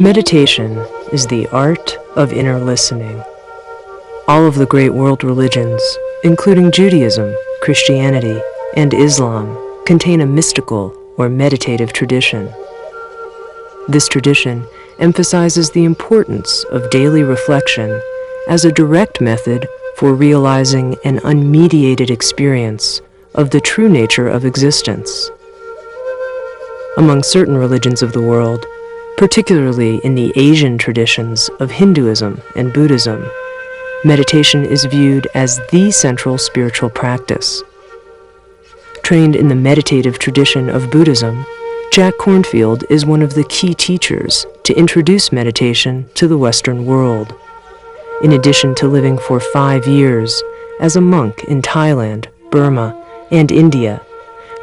Meditation is the art of inner listening. All of the great world religions, including Judaism, Christianity, and Islam, contain a mystical or meditative tradition. This tradition emphasizes the importance of daily reflection as a direct method for realizing an unmediated experience of the true nature of existence. Among certain religions of the world, particularly in the Asian traditions of Hinduism and Buddhism, meditation is viewed as the central spiritual practice. Trained in the meditative tradition of Buddhism, Jack Kornfield is one of the key teachers to introduce meditation to the Western world. In addition to living for 5 years as a monk in Thailand, Burma, and India,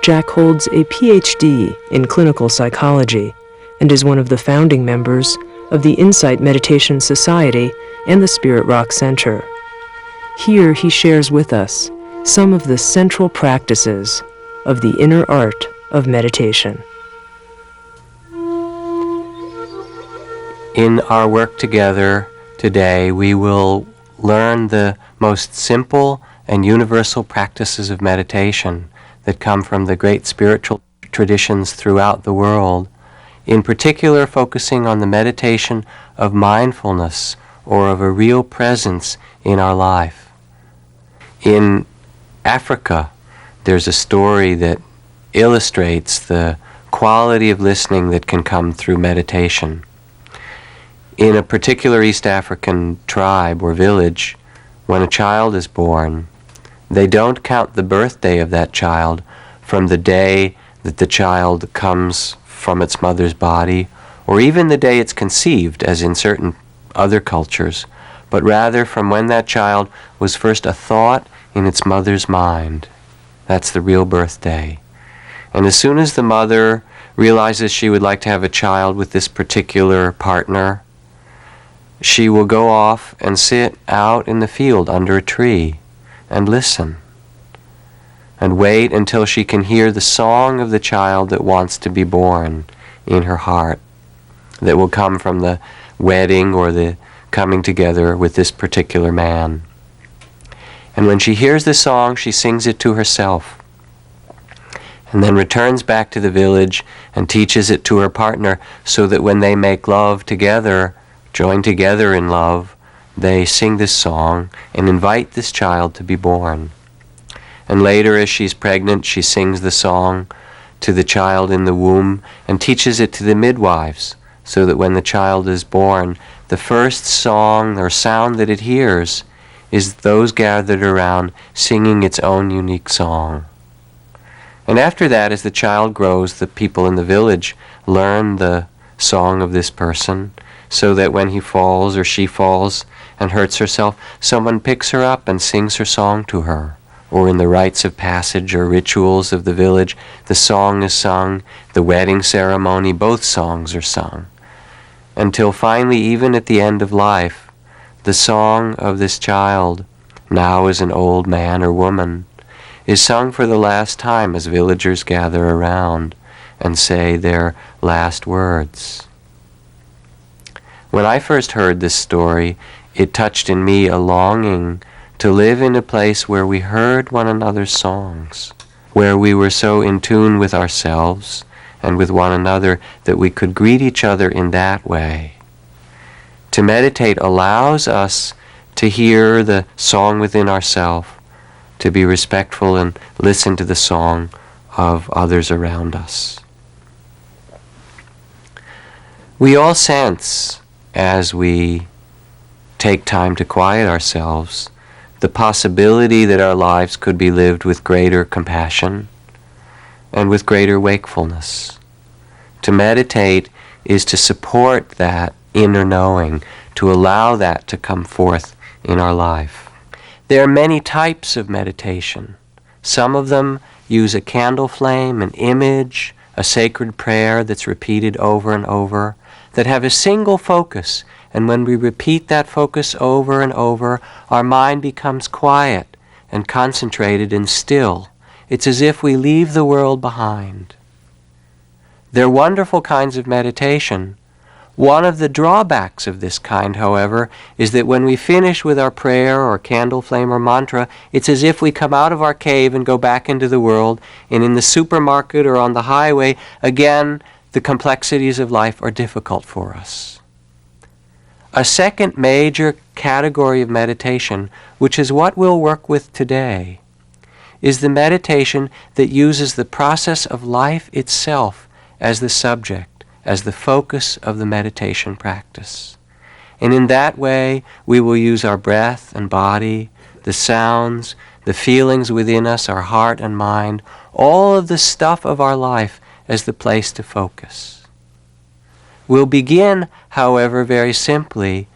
Jack holds a PhD in clinical psychology and is one of the founding members of the Insight Meditation Society and the Spirit Rock Center. Here he shares with us some of the central practices of the inner art of meditation. In our work together today, we will learn the most simple and universal practices of meditation that come from the great spiritual traditions throughout the world, in particular focusing on the meditation of mindfulness or of a real presence in our life. In Africa, there's a story that illustrates the quality of listening that can come through meditation. In a particular East African tribe or village, when a child is born, they don't count the birthday of that child from the day that the child comes from its mother's body, or even the day it's conceived, as in certain other cultures, but rather from when that child was first a thought in its mother's mind. That's the real birthday. And as soon as the mother realizes she would like to have a child with this particular partner, she will go off and sit out in the field under a tree and listen and wait until she can hear the song of the child that wants to be born in her heart, that will come from the wedding or the coming together with this particular man. And when she hears the song, she sings it to herself, and then returns back to the village and teaches it to her partner, so that when they make love together, join together in love, they sing this song and invite this child to be born. And later, as she's pregnant, she sings the song to the child in the womb and teaches it to the midwives, so that when the child is born, the first song or sound that it hears is those gathered around singing its own unique song. And after that, as the child grows, the people in the village learn the song of this person, so that when he falls or she falls and hurts herself, someone picks her up and sings her song to her. Or in the rites of passage or rituals of the village, the song is sung, the wedding ceremony, both songs are sung. Until finally, even at the end of life, the song of this child, now as an old man or woman, is sung for the last time as villagers gather around and say their last words. When I first heard this story, it touched in me a longing to live in a place where we heard one another's songs, where we were so in tune with ourselves and with one another that we could greet each other in that way. To meditate allows us to hear the song within ourselves, to be respectful and listen to the song of others around us. We all sense, as we take time to quiet ourselves, the possibility that our lives could be lived with greater compassion and with greater wakefulness. To meditate is to support that inner knowing, to allow that to come forth in our life. There are many types of meditation. Some of them use a candle flame, an image, a sacred prayer that's repeated over and over, that have a single focus. And when we repeat that focus over and over, our mind becomes quiet and concentrated and still. It's as if we leave the world behind. They're wonderful kinds of meditation One of the drawbacks of this kind, however, is that when we finish with our prayer or candle flame or mantra, it's as if we come out of our cave and go back into the world, and in the supermarket or on the highway, again, the complexities of life are difficult for us. A second major category of meditation, which is what we'll work with today, is the meditation that uses the process of life itself as the subject, as the focus of the meditation practice. And in that way, we will use our breath and body, the sounds, the feelings within us, our heart and mind, all of the stuff of our life as the place to focus. We'll begin, however, very simply,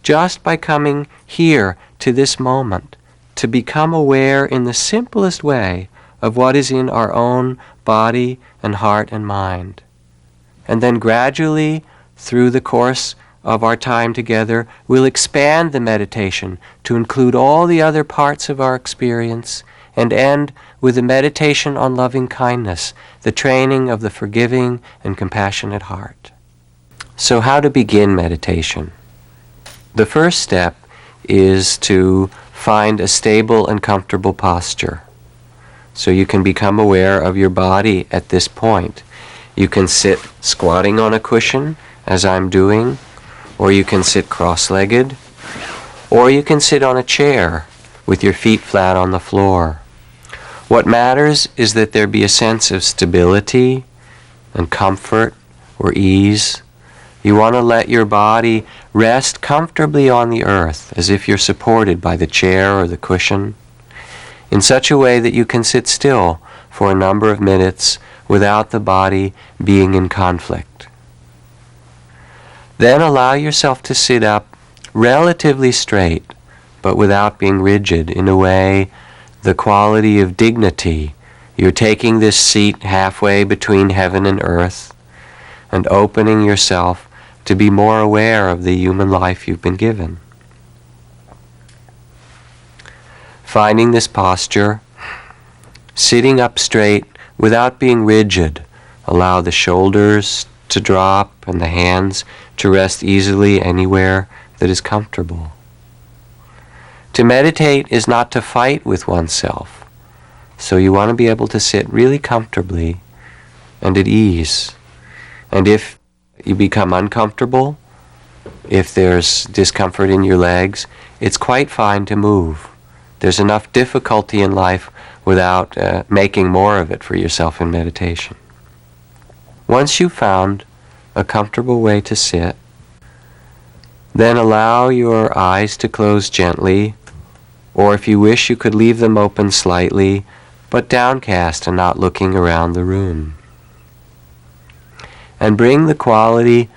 just by coming here to this moment, to become aware in the simplest way of what is in our own body and heart and mind. And then gradually, through the course of our time together, we'll expand the meditation to include all the other parts of our experience and end with the meditation on loving kindness, the training of the forgiving and compassionate heart. So how to begin meditation? The first step is to find a stable and comfortable posture. So you can become aware of your body at this point. You can sit squatting on a cushion, as I'm doing, or you can sit cross-legged, or you can sit on a chair with your feet flat on the floor. What matters is that there be a sense of stability and comfort or ease. You want to let your body rest comfortably on the earth, as if you're supported by the chair or the cushion, in such a way that you can sit still for a number of minutes without the body being in conflict. Then allow yourself to sit up relatively straight, but without being rigid, in a way, the quality of dignity. You're taking this seat halfway between heaven and earth and opening yourself to be more aware of the human life you've been given. Finding this posture, sitting up straight without being rigid. Allow the shoulders to drop and the hands to rest easily anywhere that is comfortable. To meditate is not to fight with oneself, so you want to be able to sit really comfortably and at ease. And if you become uncomfortable, if there's discomfort in your legs, it's quite fine to move. There's enough difficulty in life without making more of it for yourself in meditation. Once you've found a comfortable way to sit, then allow your eyes to close gently, or if you wish you could leave them open slightly, but downcast and not looking around the room. And bring the quality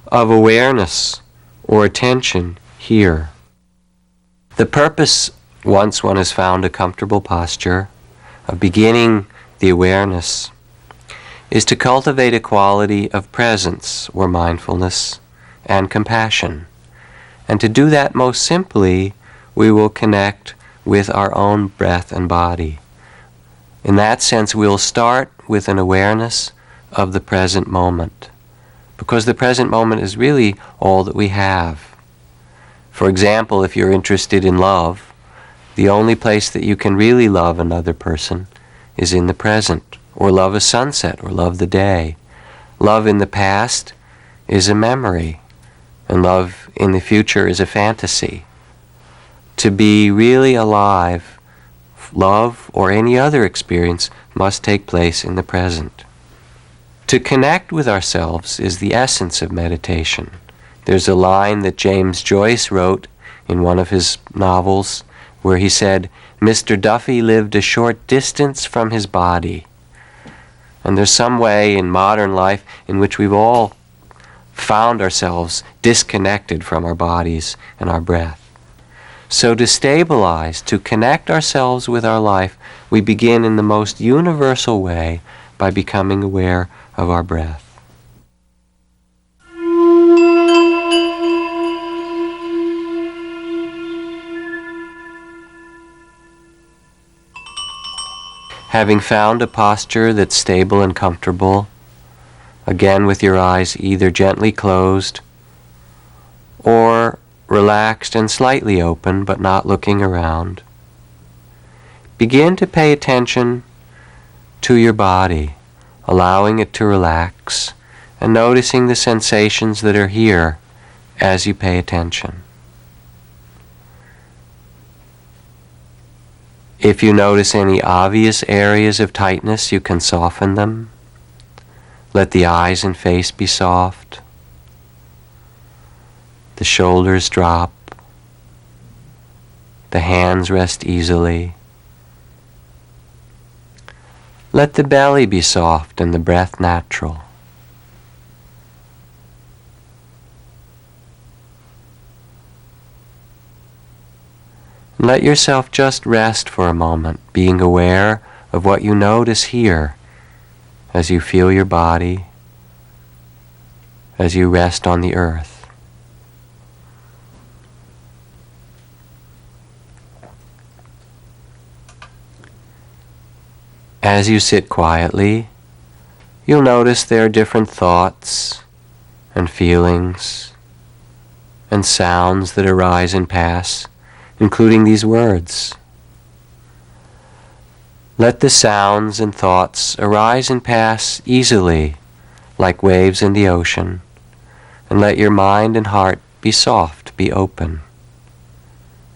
of awareness or attention here. The purpose, once one has found a comfortable posture, of beginning the awareness, is to cultivate a quality of presence or mindfulness and compassion. And to do that most simply, we will connect with our own breath and body. In that sense, we'll start with an awareness of the present moment, because the present moment is really all that we have. For example, if you're interested in love, the only place that you can really love another person is in the present, or love a sunset, or love the day. Love in the past is a memory, and love in the future is a fantasy. To be really alive, love or any other experience must take place in the present. To connect with ourselves is the essence of meditation. There's a line that James Joyce wrote in one of his novels where he said, "Mr. Duffy lived a short distance from his body." And there's some way in modern life in which we've all found ourselves disconnected from our bodies and our breath. So to stabilize, to connect ourselves with our life, we begin in the most universal way by becoming aware of our breath. Having found a posture that's stable and comfortable, again with your eyes either gently closed or relaxed and slightly open but not looking around. Begin to pay attention to your body, allowing it to relax and noticing the sensations that are here as you pay attention. If you notice any obvious areas of tightness, you can soften them. Let the eyes and face be soft. The shoulders drop. The hands rest easily. Let the belly be soft and the breath natural. Let yourself just rest for a moment, being aware of what you notice here as you feel your body, as you rest on the earth. As you sit quietly, you'll notice there are different thoughts and feelings and sounds that arise and pass, including these words. Let the sounds and thoughts arise and pass easily, like waves in the ocean, and let your mind and heart be soft, be open,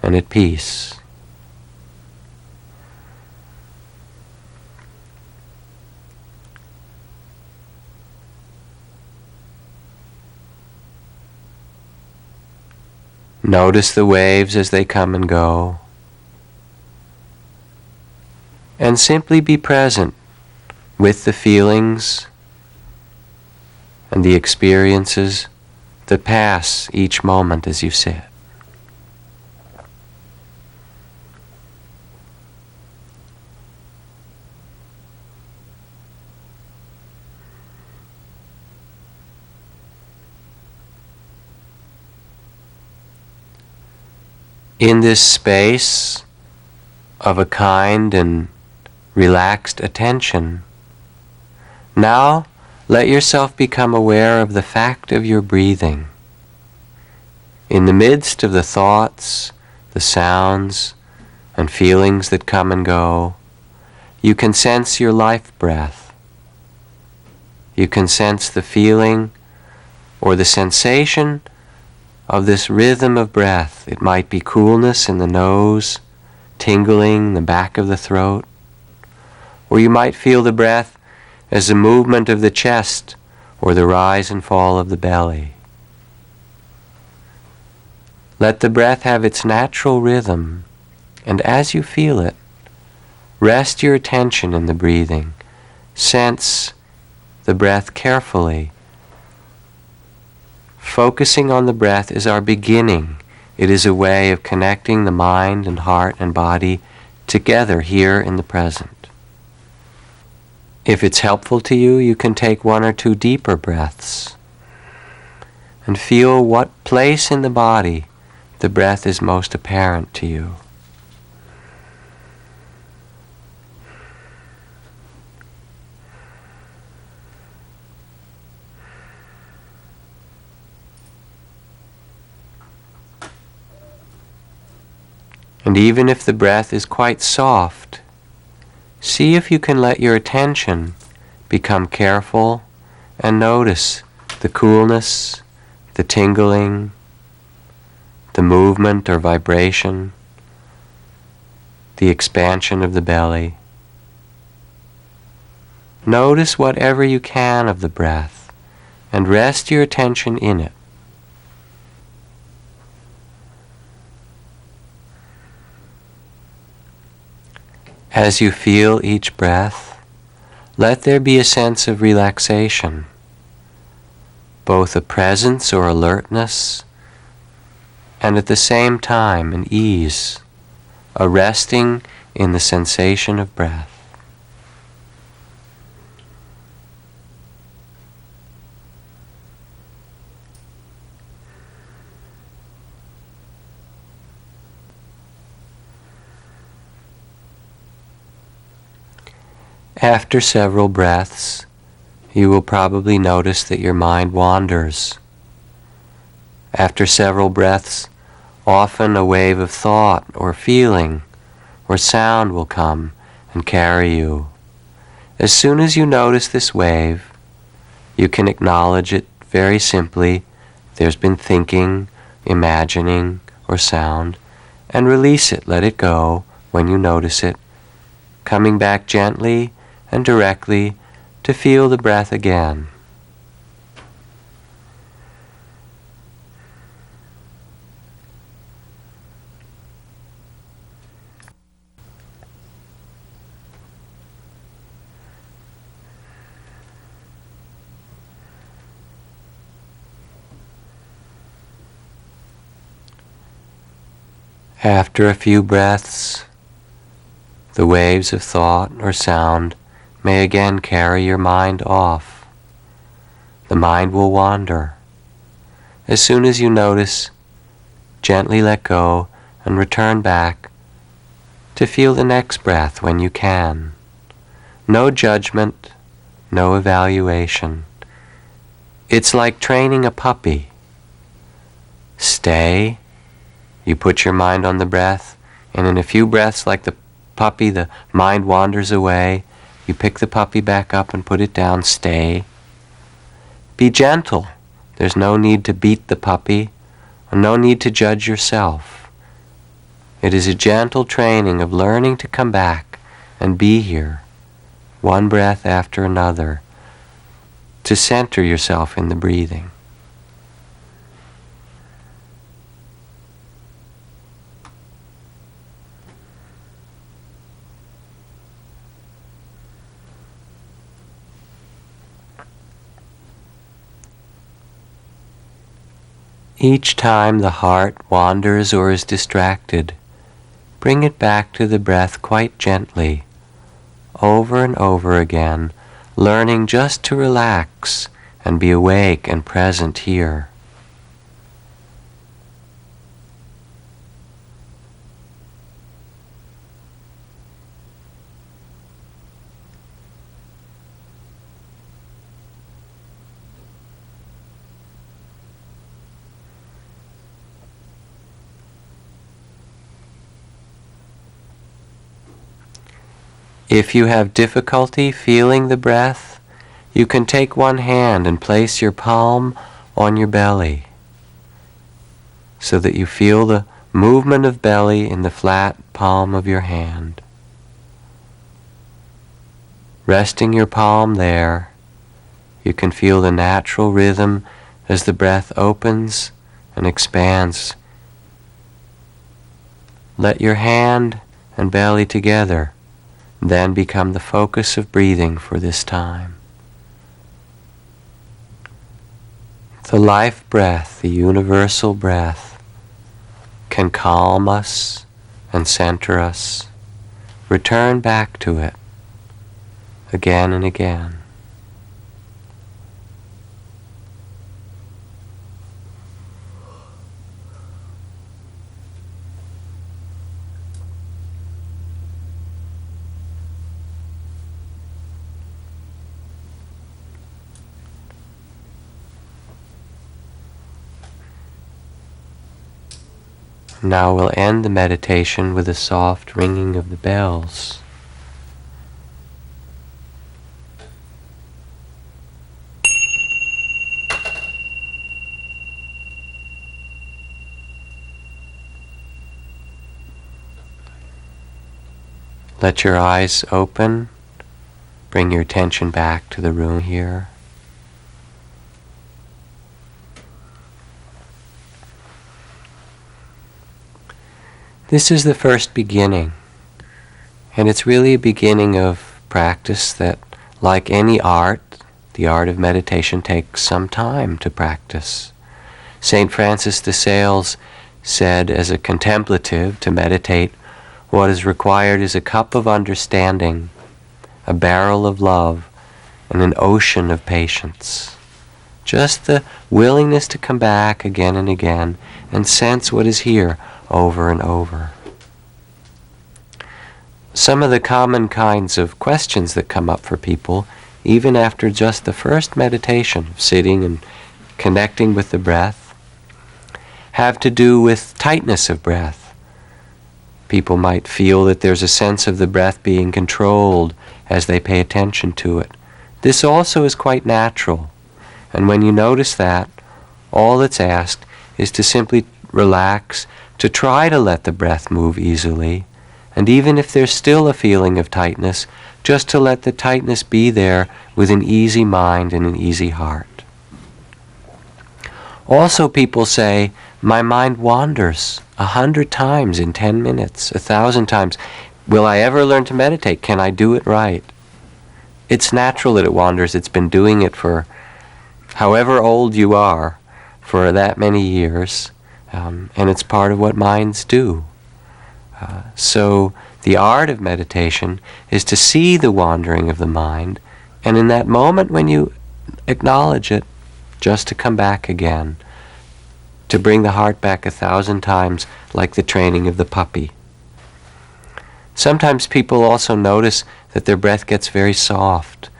and at peace. Notice the waves as they come and go, and simply be present with the feelings and the experiences that pass each moment as you sit. In this space of a kind and relaxed attention, now let yourself become aware of the fact of your breathing. In the midst of the thoughts, the sounds, and feelings that come and go, you can sense your life breath. You can sense the feeling or the sensation of this rhythm of breath. It might be coolness in the nose, tingling in the back of the throat, or you might feel the breath as a movement of the chest or the rise and fall of the belly. Let the breath have its natural rhythm, and as you feel it, rest your attention in the breathing. Sense the breath carefully. Focusing on the breath is our beginning. It is a way of connecting the mind and heart and body together here in the present. If it's helpful to you, you can take one or two deeper breaths and feel what place in the body the breath is most apparent to you. And even if the breath is quite soft, see if you can let your attention become careful and notice the coolness, the tingling, the movement or vibration, the expansion of the belly. Notice whatever you can of the breath and rest your attention in it. As you feel each breath, let there be a sense of relaxation, both a presence or alertness, and at the same time an ease, a resting in the sensation of breath. After several breaths, you will probably notice that your mind wanders. After several breaths, often a wave of thought or feeling or sound will come and carry you. As soon as you notice this wave, you can acknowledge it very simply. There's been thinking, imagining, or sound, and release it, let it go when you notice it, coming back gently and directly to feel the breath again. After a few breaths, the waves of thought or sound may again carry your mind off. The mind will wander. As soon as you notice, gently let go and return back to feel the next breath when you can. No judgment, no evaluation. It's like training a puppy. Stay. You put your mind on the breath, and in a few breaths, like the puppy, the mind wanders away. You pick the puppy back up and put it down. Stay. Be gentle. There's no need to beat the puppy, or no need to judge yourself. It is a gentle training of learning to come back and be here, one breath after another, to center yourself in the breathing. Each time the heart wanders or is distracted, bring it back to the breath quite gently, over and over again, learning just to relax and be awake and present here. If you have difficulty feeling the breath, you can take one hand and place your palm on your belly so that you feel the movement of belly in the flat palm of your hand. Resting your palm there, you can feel the natural rhythm as the breath opens and expands. Let your hand and belly together then become the focus of breathing for this time. The life breath, the universal breath, can calm us and center us. Return back to it again and again. Now we'll end the meditation with a soft ringing of the bells. Let your eyes open. Bring your attention back to the room here. This is the first beginning, and it's really a beginning of practice that, like any art, the art of meditation takes some time to practice. St. Francis de Sales said, as a contemplative, to meditate, what is required is a cup of understanding, a barrel of love, and an ocean of patience. Just the willingness to come back again and again and sense what is here over and over. Some of the common kinds of questions that come up for people, even after just the first meditation of sitting and connecting with the breath, have to do with tightness of breath. People might feel that there's a sense of the breath being controlled as they pay attention to it. This also is quite natural. And when you notice that, all that's asked is to simply relax, to try to let the breath move easily, and even if there's still a feeling of tightness, just to let the tightness be there with an easy mind and an easy heart. Also, people say, my mind wanders 100 times in 10 minutes, 1,000 times. Will I ever learn to meditate? Can I do it right? It's natural that it wanders. It's been doing it for however old you are, for that many years, and it's part of what minds do. So the art of meditation is to see the wandering of the mind, and in that moment when you acknowledge it, just to come back again, to bring the heart back 1,000 times like the training of the puppy. Sometimes people also notice that their breath gets very soft,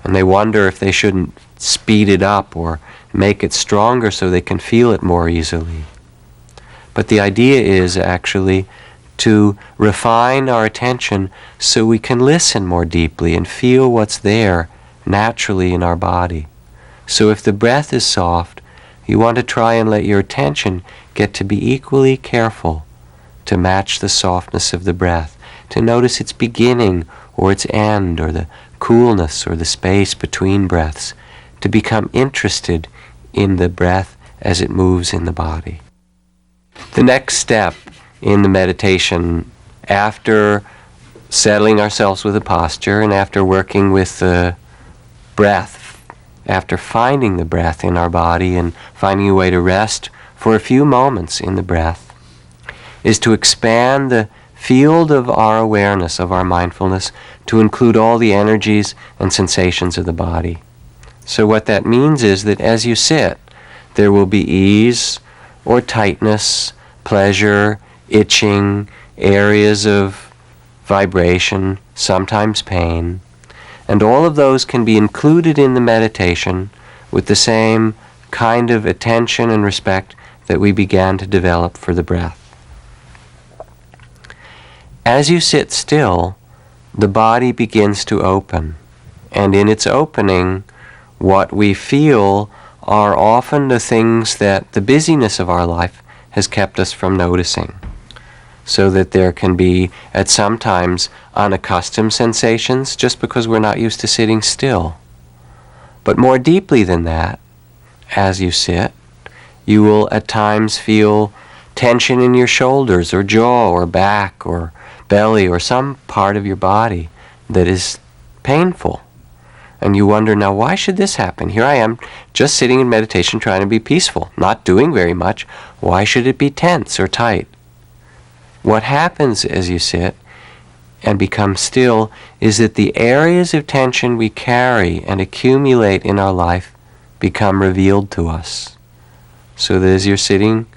and they wonder if they shouldn't speed it up or make it stronger so they can feel it more easily. But the idea is actually to refine our attention so we can listen more deeply and feel what's there naturally in our body. So if the breath is soft, you want to try and let your attention get to be equally careful to match the softness of the breath, to notice its beginning or its end, or the coolness or the space between breaths, to become interested in the breath as it moves in the body. The next step in the meditation, after settling ourselves with a posture and after working with the breath, after finding the breath in our body and finding a way to rest for a few moments in the breath, is to expand the field of our awareness, of our mindfulness, to include all the energies and sensations of the body. So what that means is that as you sit, there will be ease or tightness, pleasure, itching, areas of vibration, sometimes pain, and all of those can be included in the meditation with the same kind of attention and respect that we began to develop for the breath. As you sit still, the body begins to open, and in its opening, what we feel are often the things that the busyness of our life has kept us from noticing. So that there can be, at some times, unaccustomed sensations just because we're not used to sitting still. But more deeply than that, as you sit, you will at times feel tension in your shoulders or jaw or back or belly or some part of your body that is painful. And you wonder, now why should this happen? Here I am, just sitting in meditation trying to be peaceful, not doing very much. Why should it be tense or tight? What happens as you sit and become still is that the areas of tension we carry and accumulate in our life become revealed to us. So that as you're sitting,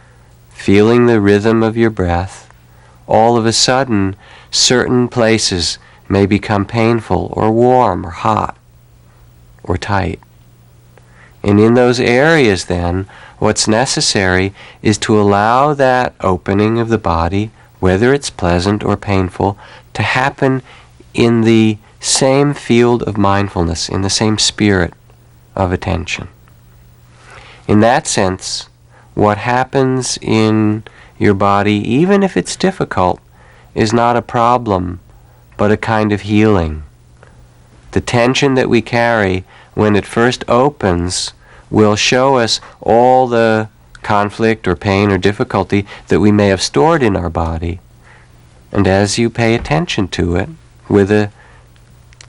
feeling the rhythm of your breath, all of a sudden, certain places may become painful or warm or hot or tight. And in those areas then, what's necessary is to allow that opening of the body, whether it's pleasant or painful, to happen in the same field of mindfulness, in the same spirit of attention. In that sense, what happens in your body, even if it's difficult, is not a problem, but a kind of healing. The tension that we carry, when it first opens, will show us all the conflict or pain or difficulty that we may have stored in our body. And as you pay attention to it with a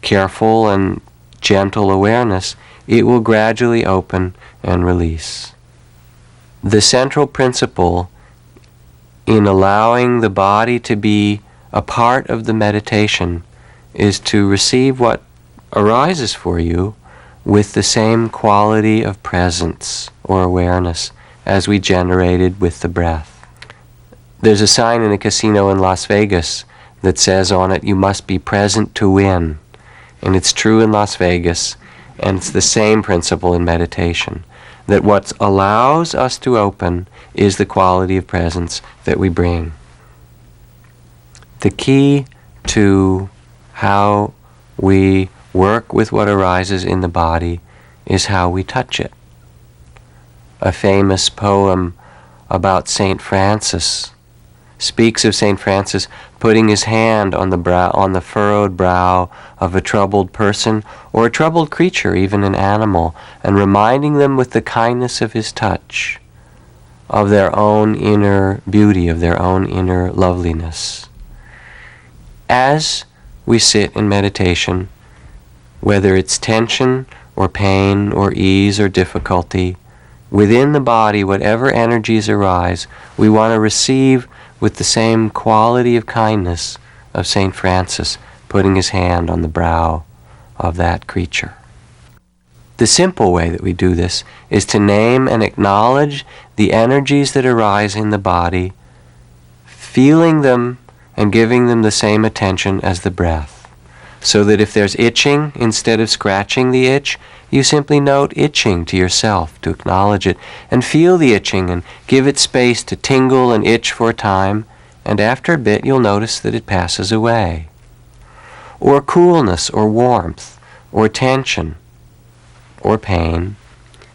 careful and gentle awareness, it will gradually open and release. The central principle in allowing the body to be a part of the meditation is to receive what arises for you with the same quality of presence or awareness as we generated with the breath. There's a sign in a casino in Las Vegas that says on it, "You must be present to win." And it's true in Las Vegas, and it's the same principle in meditation. that what allows us to open is the quality of presence that we bring. The key to how we work with what arises in the body is how we touch it. A famous poem about St. Francis speaks of St. Francis putting his hand on the furrowed brow of a troubled person or a troubled creature, even an animal, and reminding them with the kindness of his touch of their own inner beauty, of their own inner loveliness. As we sit in meditation, whether it's tension or pain or ease or difficulty, within the body, whatever energies arise, we want to receive with the same quality of kindness of St. Francis putting his hand on the brow of that creature. The simple way that we do this is to name and acknowledge the energies that arise in the body, feeling them and giving them the same attention as the breath. So that if there's itching, instead of scratching the itch, you simply note itching to yourself, to acknowledge it, and feel the itching and give it space to tingle and itch for a time, and after a bit you'll notice that it passes away. Or coolness, or warmth, or tension, or pain.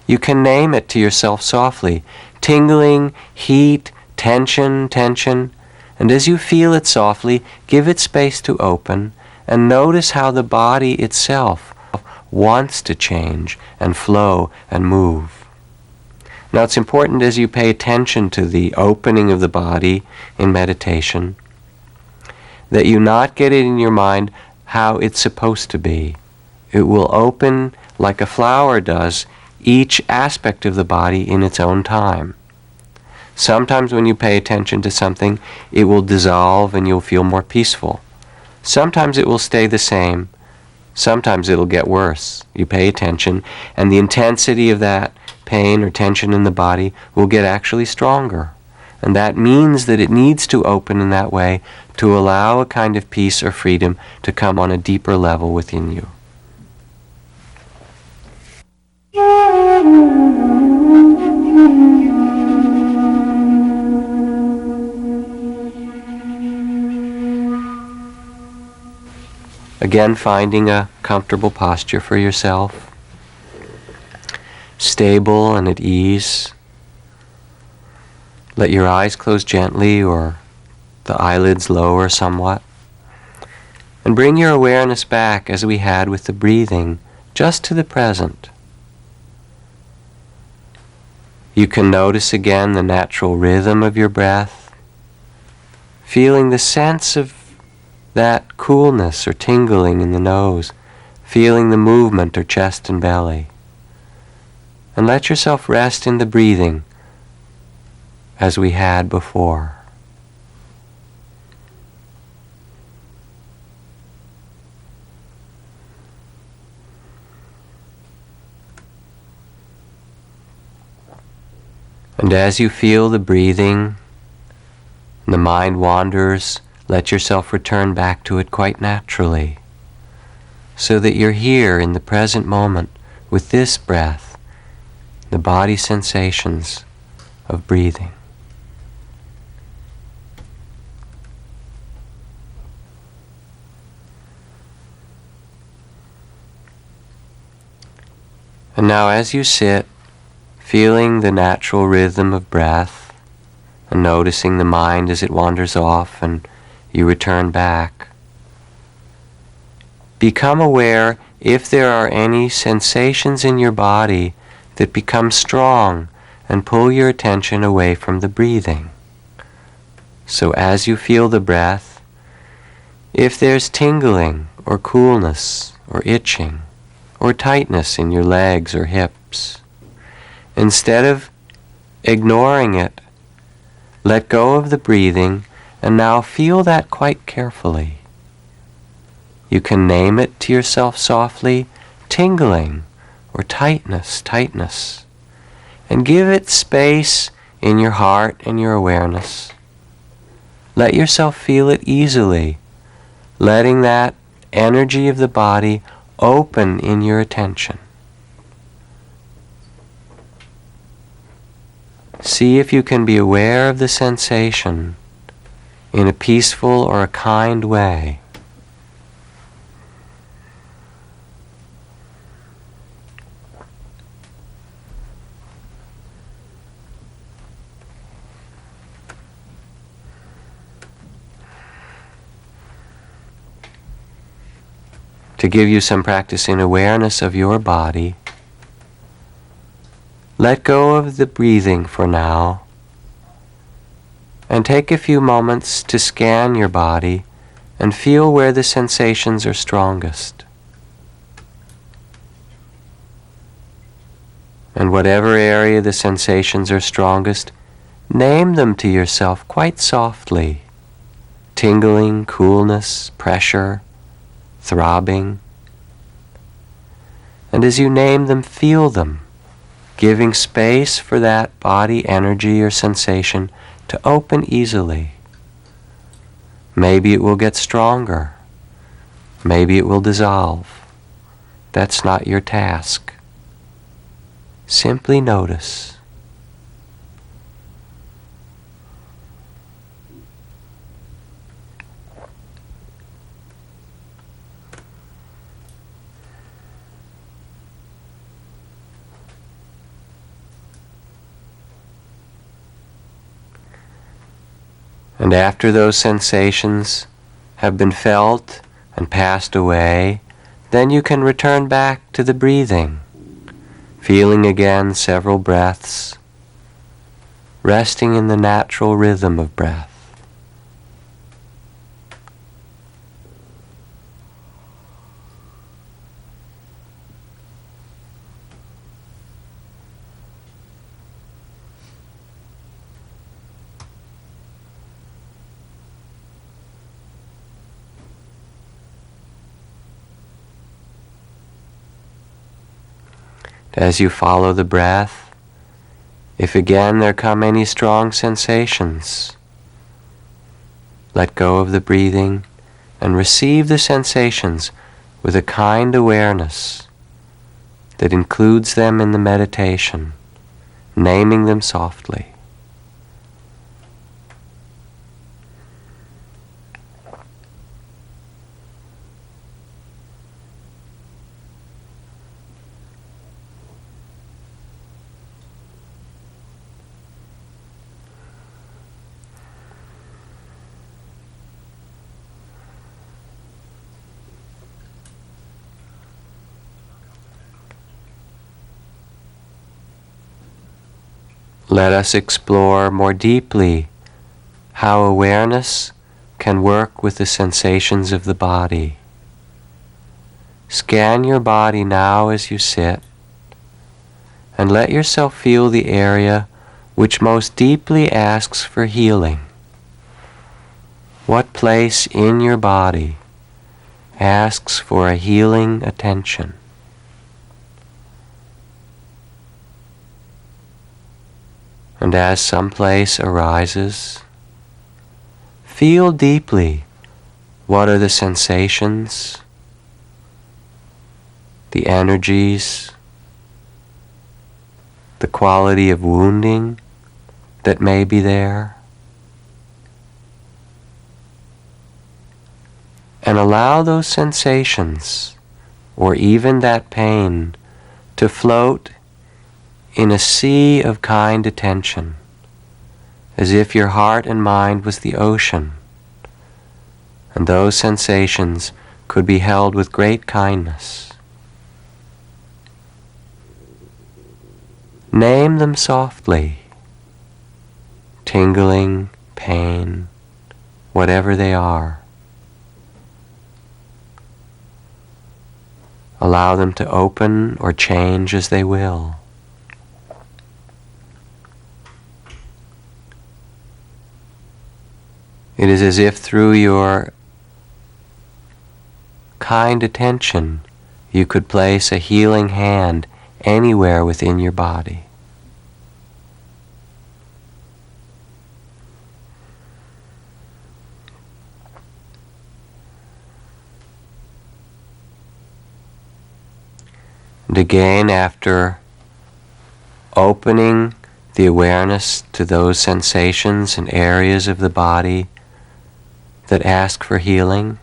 You can name it to yourself softly. Tingling, heat, tension, and as you feel it softly, give it space to open, and notice how the body itself wants to change and flow and move. Now it's important as you pay attention to the opening of the body in meditation that you not get it in your mind how it's supposed to be. It will open like a flower does, each aspect of the body in its own time. Sometimes when you pay attention to something, it will dissolve and you'll feel more peaceful. Sometimes it will stay the same. Sometimes it'll get worse. You pay attention, and the intensity of that pain or tension in the body will get actually stronger. And that means that it needs to open in that way to allow a kind of peace or freedom to come on a deeper level within you. Again, finding a comfortable posture for yourself, stable and at ease. Let your eyes close gently or the eyelids lower somewhat. And bring your awareness back, as we had with the breathing, just to the present. You can notice again the natural rhythm of your breath, feeling the sense of that coolness or tingling in the nose, feeling the movement or chest and belly. And let yourself rest in the breathing as we had before. And as you feel the breathing, the mind wanders, let yourself return back to it quite naturally, so that you're here in the present moment with this breath, the body sensations of breathing. And now as you sit, feeling the natural rhythm of breath and noticing the mind as it wanders off and you return back, become aware if there are any sensations in your body that become strong and pull your attention away from the breathing. So as you feel the breath, if there's tingling or coolness or itching or tightness in your legs or hips, instead of ignoring it, let go of the breathing and now feel that quite carefully. You can name it to yourself softly, tingling or tightness, and give it space in your heart and your awareness. Let yourself feel it easily, letting that energy of the body open in your attention. See if you can be aware of the sensation in a peaceful or a kind way. To give you some practice in awareness of your body, let go of the breathing for now and take a few moments to scan your body and feel where the sensations are strongest. And whatever area the sensations are strongest, name them to yourself quite softly. Tingling, coolness, pressure, throbbing. And as you name them, feel them, giving space for that body energy or sensation to open easily. Maybe it will get stronger. Maybe it will dissolve. That's not your task. Simply notice. And after those sensations have been felt and passed away, then you can return back to the breathing, feeling again several breaths, resting in the natural rhythm of breath. As you follow the breath, if again there come any strong sensations, let go of the breathing and receive the sensations with a kind awareness that includes them in the meditation, naming them softly. Let us explore more deeply how awareness can work with the sensations of the body. Scan your body now as you sit, and let yourself feel the area which most deeply asks for healing. What place in your body asks for a healing attention? And as some place arises, feel deeply what are the sensations, the energies, the quality of wounding that may be there. And allow those sensations, or even that pain, to float in a sea of kind attention, as if your heart and mind was the ocean, and those sensations could be held with great kindness. Name them softly, tingling, pain, whatever they are. Allow them to open or change as they will. It is as if through your kind attention you could place a healing hand anywhere within your body. And again, after opening the awareness to those sensations and areas of the body that ask for healing.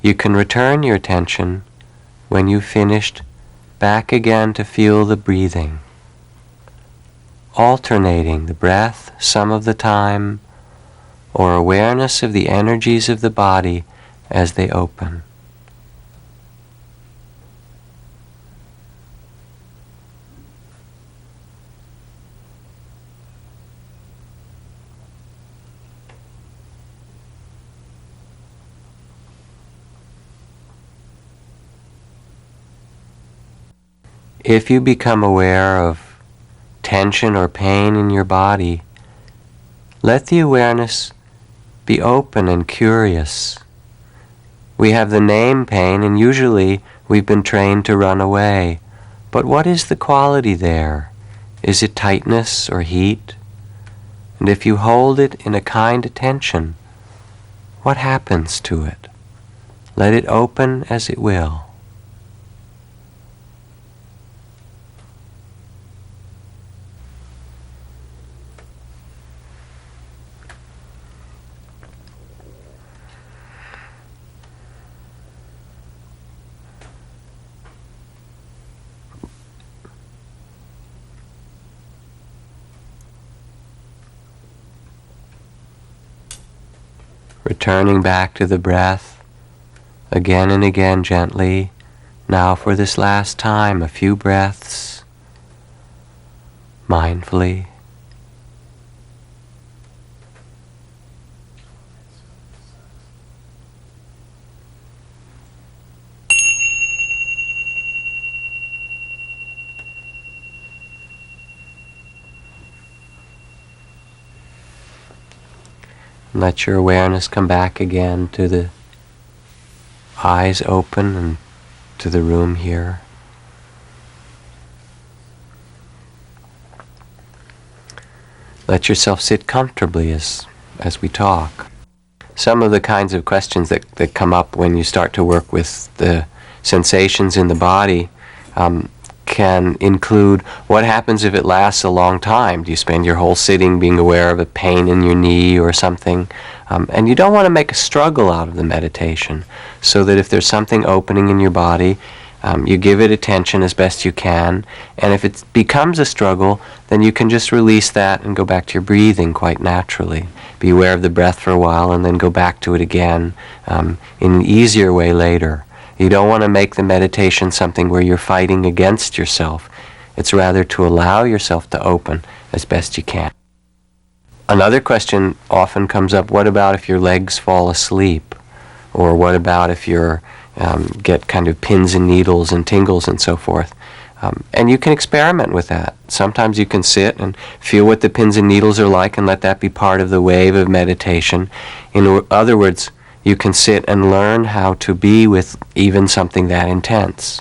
You can return your attention when you've finished back again to feel the breathing, alternating the breath some of the time, or awareness of the energies of the body as they open. If you become aware of tension or pain in your body, let the awareness be open and curious. We have the name pain, and usually we've been trained to run away. But what is the quality there? Is it tightness or heat? And if you hold it in a kind attention, what happens to it? Let it open as it will. Returning back to the breath, again and again gently. Now for this last time, a few breaths, mindfully. Let your awareness come back again to the eyes open and to the room here. Let yourself sit comfortably as we talk. Some of the kinds of questions that come up when you start to work with the sensations in the body can include, what happens if it lasts a long time? Do you spend your whole sitting being aware of a pain in your knee or something? And you don't want to make a struggle out of the meditation, so that if there's something opening in your body, you give it attention as best you can, and if it becomes a struggle, then you can just release that and go back to your breathing quite naturally. Be aware of the breath for a while and then go back to it again in an easier way later. You don't want to make the meditation something where you're fighting against yourself. It's rather to allow yourself to open as best you can. Another question often comes up, what about if your legs fall asleep? Or what about if you get kind of pins and needles and tingles and so forth? And you can experiment with that. Sometimes you can sit and feel what the pins and needles are like and let that be part of the wave of meditation. In other words, you can sit and learn how to be with even something that intense.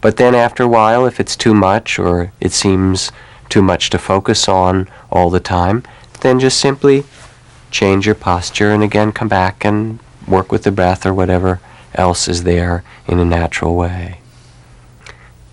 But then after a while, if it's too much or it seems too much to focus on all the time, then just simply change your posture and again come back and work with the breath or whatever else is there in a natural way.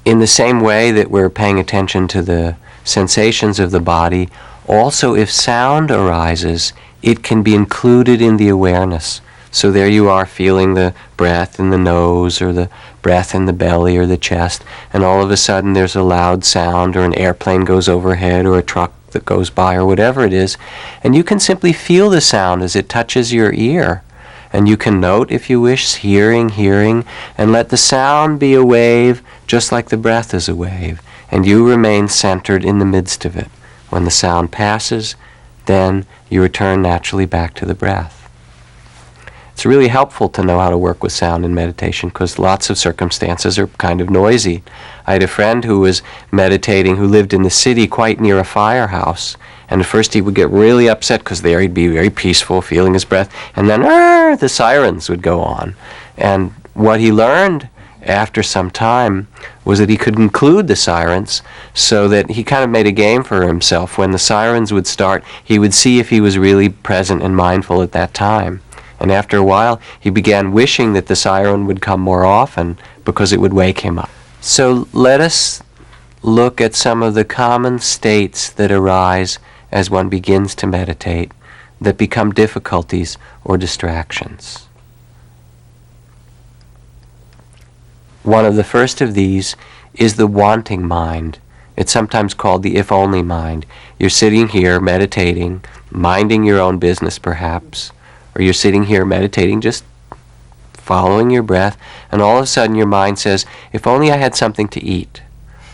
In the same way that we're paying attention to the sensations of the body, also if sound arises, it can be included in the awareness. So there you are feeling the breath in the nose or the breath in the belly or the chest, and all of a sudden there's a loud sound or an airplane goes overhead or a truck that goes by or whatever it is, and you can simply feel the sound as it touches your ear. And you can note, if you wish, hearing, and let the sound be a wave just like the breath is a wave, and you remain centered in the midst of it. When the sound passes, then you return naturally back to the breath. It's really helpful to know how to work with sound in meditation because lots of circumstances are kind of noisy. I had a friend who was meditating who lived in the city quite near a firehouse. And at first he would get really upset because there he'd be very peaceful, feeling his breath. And then the sirens would go on. And what he learned after some time was that he could include the sirens so that he kind of made a game for himself. When the sirens would start, he would see if he was really present and mindful at that time. And after a while, he began wishing that the siren would come more often because it would wake him up. So let us look at some of the common states that arise as one begins to meditate that become difficulties or distractions. One of the first of these is the wanting mind. It's sometimes called the if-only mind. You're sitting here meditating, minding your own business perhaps, or you're sitting here meditating, just following your breath, and all of a sudden your mind says, if only I had something to eat,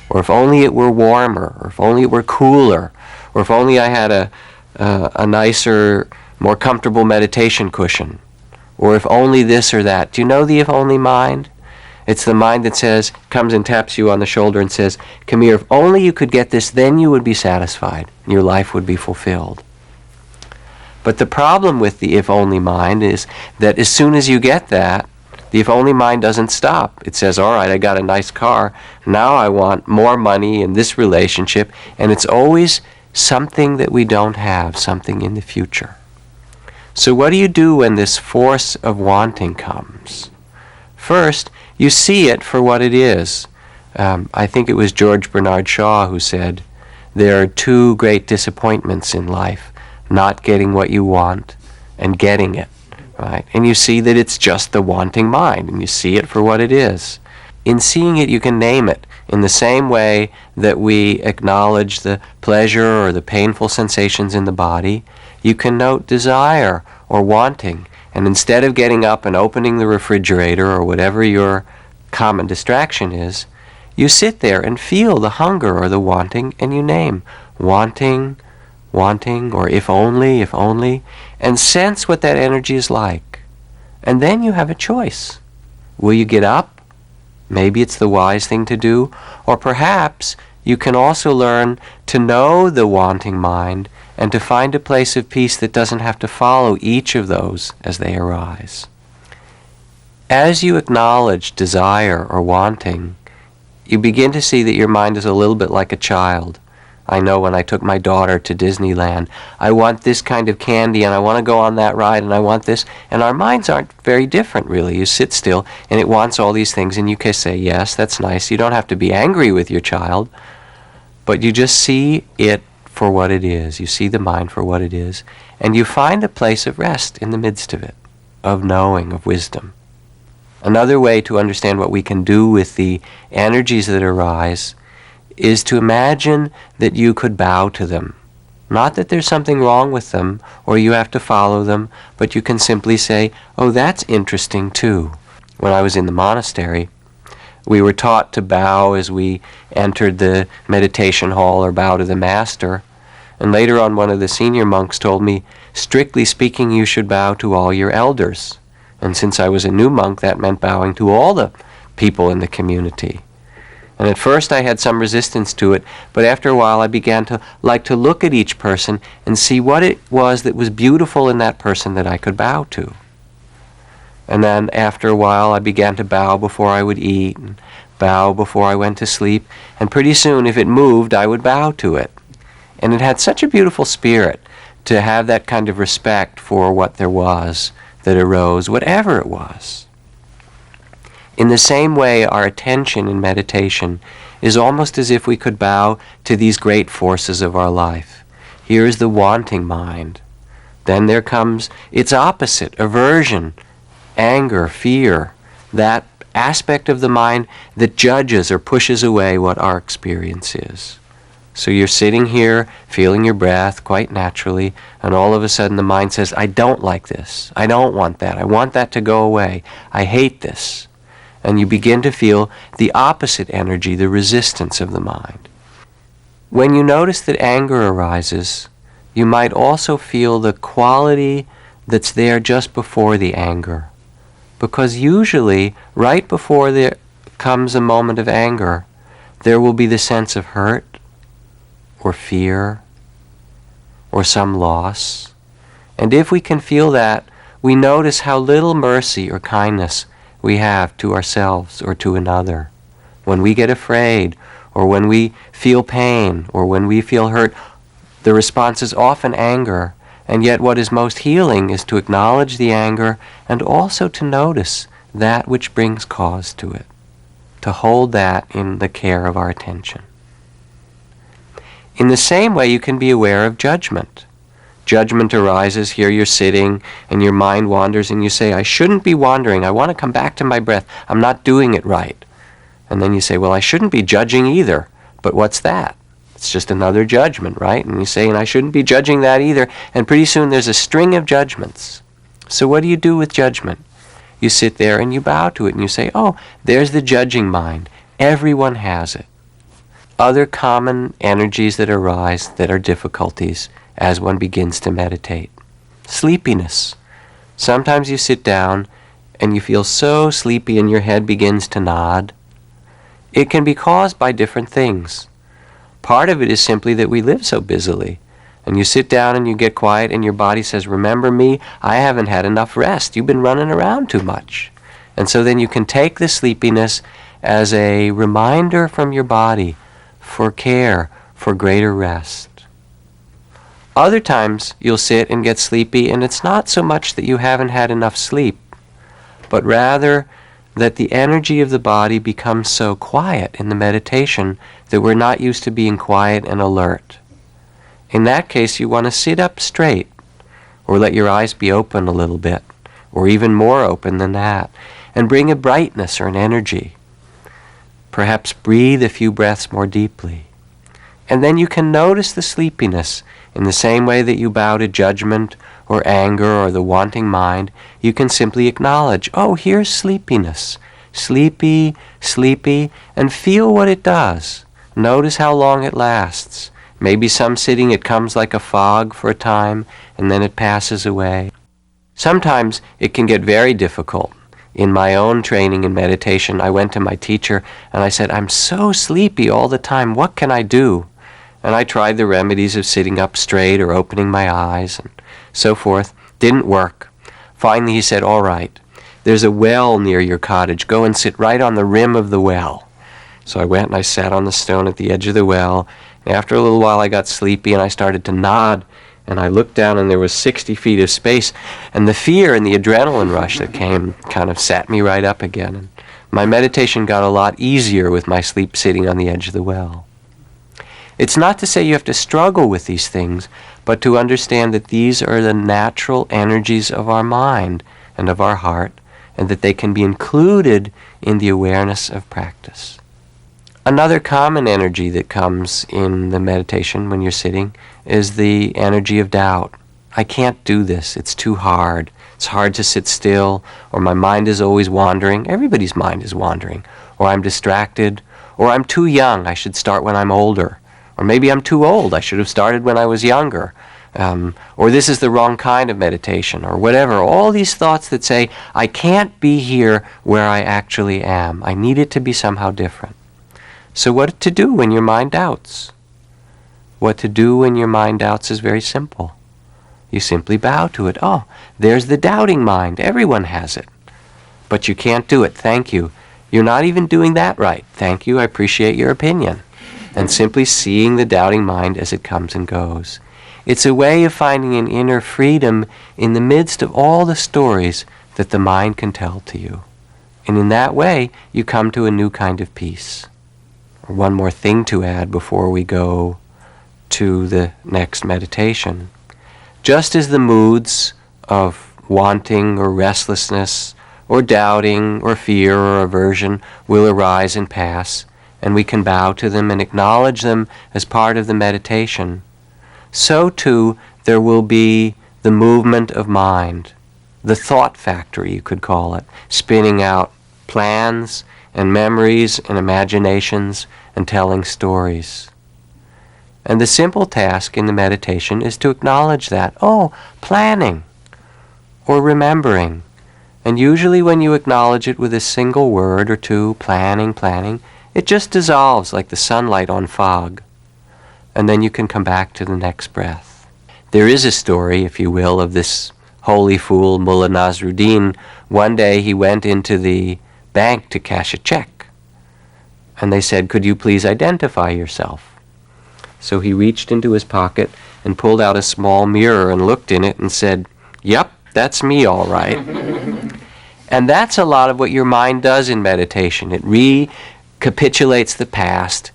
or if only it were warmer, or if only it were cooler, or if only I had a nicer, more comfortable meditation cushion, or if only this or that. Do you know the if-only mind? It's the mind that says, comes and taps you on the shoulder and says, come here, if only you could get this, then you would be satisfied, and your life would be fulfilled. But the problem with the if-only mind is that as soon as you get that, the if-only mind doesn't stop. It says, all right, I got a nice car, now I want more money in this relationship, and it's always something that we don't have, something in the future. So what do you do when this force of wanting comes? First, you see it for what it is. I think it was George Bernard Shaw who said, there are two great disappointments in life, not getting what you want and getting it. Right? And you see that it's just the wanting mind, and you see it for what it is. In seeing it, you can name it in the same way that we acknowledge the pleasure or the painful sensations in the body. You can note desire or wanting, and instead of getting up and opening the refrigerator or whatever your common distraction is, you sit there and feel the hunger or the wanting, and you name wanting, or if only, and sense what that energy is like. And then you have a choice. Will you get up? Maybe it's the wise thing to do. Or perhaps you can also learn to know the wanting mind and to find a place of peace that doesn't have to follow each of those as they arise. As you acknowledge desire or wanting, you begin to see that your mind is a little bit like a child. I know when I took my daughter to Disneyland, I want this kind of candy and I want to go on that ride and I want this. And our minds aren't very different, really. You sit still and it wants all these things and you can say, yes, that's nice. You don't have to be angry with your child, but you just see it for what it is. You see the mind for what it is, and you find a place of rest in the midst of it, of knowing, of wisdom. Another way to understand what we can do with the energies that arise is to imagine that you could bow to them. Not that there's something wrong with them or you have to follow them, but you can simply say, oh, that's interesting too. When I was in the monastery, we were taught to bow as we entered the meditation hall or bow to the master. And later on, one of the senior monks told me, strictly speaking, you should bow to all your elders. And since I was a new monk, that meant bowing to all the people in the community. And at first I had some resistance to it, but after a while I began to like to look at each person and see what it was that was beautiful in that person that I could bow to. And then after a while I began to bow before I would eat, and bow before I went to sleep, and pretty soon if it moved I would bow to it. And it had such a beautiful spirit to have that kind of respect for what there was that arose, whatever it was. In the same way, our attention in meditation is almost as if we could bow to these great forces of our life. Here is the wanting mind. Then there comes its opposite, aversion, anger, fear, that aspect of the mind that judges or pushes away what our experience is. So you're sitting here, feeling your breath quite naturally, and all of a sudden the mind says, I don't like this. I don't want that. I want that to go away. I hate this. And you begin to feel the opposite energy, the resistance of the mind. When you notice that anger arises, you might also feel the quality that's there just before the anger. Because usually, right before there comes a moment of anger, there will be the sense of hurt, or fear, or some loss. And if we can feel that, we notice how little mercy or kindness we have to ourselves or to another. When we get afraid, or when we feel pain, or when we feel hurt, the response is often anger, and yet what is most healing is to acknowledge the anger and also to notice that which brings cause to it, to hold that in the care of our attention. In the same way, you can be aware of judgment. Judgment arises, here you're sitting, and your mind wanders, and you say, I shouldn't be wandering, I want to come back to my breath, I'm not doing it right. And then you say, well, I shouldn't be judging either, but what's that? It's just another judgment, right? And you say, and I shouldn't be judging that either, and pretty soon there's a string of judgments. So what do you do with judgment? You sit there and you bow to it, and you say, oh, there's the judging mind. Everyone has it. Other common energies that arise that are difficulties as one begins to meditate. Sleepiness. Sometimes you sit down and you feel so sleepy and your head begins to nod. It can be caused by different things. Part of it is simply that we live so busily. And you sit down and you get quiet and your body says, remember me, I haven't had enough rest. You've been running around too much. And so then you can take the sleepiness as a reminder from your body for care, for greater rest. Other times you'll sit and get sleepy, and it's not so much that you haven't had enough sleep, but rather that the energy of the body becomes so quiet in the meditation that we're not used to being quiet and alert. In that case, you want to sit up straight, or let your eyes be open a little bit, or even more open than that, and bring a brightness or an energy. Perhaps breathe a few breaths more deeply. And then you can notice the sleepiness. In the same way that you bow to judgment or anger or the wanting mind, you can simply acknowledge, oh, here's sleepiness. Sleepy, sleepy, and feel what it does. Notice how long it lasts. Maybe some sitting it comes like a fog for a time, and then it passes away. Sometimes it can get very difficult. In my own training in meditation, I went to my teacher and I said, I'm so sleepy all the time, what can I do? And I tried the remedies of sitting up straight or opening my eyes and so forth. Didn't work. Finally he said, all right, there's a well near your cottage. Go and sit right on the rim of the well. So I went and I sat on the stone at the edge of the well. And after a little while I got sleepy and I started to nod. And I looked down and there was 60 feet of space. And the fear and the adrenaline rush that came kind of sat me right up again. And my meditation got a lot easier with my sleep sitting on the edge of the well. It's not to say you have to struggle with these things, but to understand that these are the natural energies of our mind and of our heart, and that they can be included in the awareness of practice. Another common energy that comes in the meditation when you're sitting is the energy of doubt. I can't do this. It's too hard. It's hard to sit still, or my mind is always wandering. Everybody's mind is wandering. Or I'm distracted, or I'm too young. I should start when I'm older. Or maybe I'm too old, I should have started when I was younger. Or this is the wrong kind of meditation, or whatever. All these thoughts that say, I can't be here where I actually am. I need it to be somehow different. So what to do when your mind doubts? What to do when your mind doubts is very simple. You simply bow to it. Oh, there's the doubting mind. Everyone has it. But you can't do it. Thank you. You're not even doing that right. Thank you. I appreciate your opinion. And simply seeing the doubting mind as it comes and goes. It's a way of finding an inner freedom in the midst of all the stories that the mind can tell to you. And in that way, you come to a new kind of peace. One more thing to add before we go to the next meditation. Just as the moods of wanting or restlessness or doubting or fear or aversion will arise and pass, and we can bow to them and acknowledge them as part of the meditation, so too there will be the movement of mind, the thought factory you could call it, spinning out plans and memories and imaginations and telling stories. And the simple task in the meditation is to acknowledge that, oh, planning or remembering. And usually when you acknowledge it with a single word or two, planning, it just dissolves like the sunlight on fog. And then you can come back to the next breath. There is a story, if you will, of this holy fool, Mullah Nasruddin. One day he went into the bank to cash a check. And they said, could you please identify yourself? So he reached into his pocket and pulled out a small mirror and looked in it and said, yep, that's me all right. And that's a lot of what your mind does in meditation. It recapitulates the past.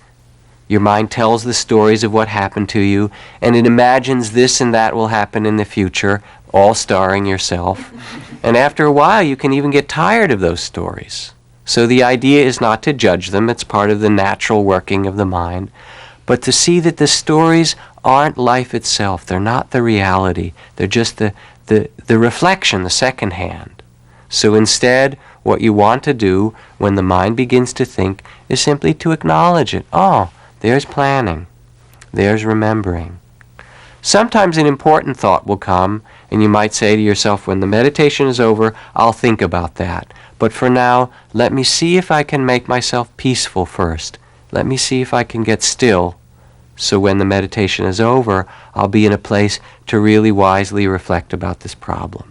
Your mind tells the stories of what happened to you, and it imagines this and that will happen in the future, all starring yourself. And after a while, you can even get tired of those stories. So the idea is not to judge them. It's part of the natural working of the mind. But to see that the stories aren't life itself. They're not the reality. They're just the reflection, the second hand. So instead, what you want to do when the mind begins to think is simply to acknowledge it. Oh, there's planning. There's remembering. Sometimes an important thought will come, and you might say to yourself, when the meditation is over, I'll think about that. But for now, let me see if I can make myself peaceful first. Let me see if I can get still, so when the meditation is over, I'll be in a place to really wisely reflect about this problem.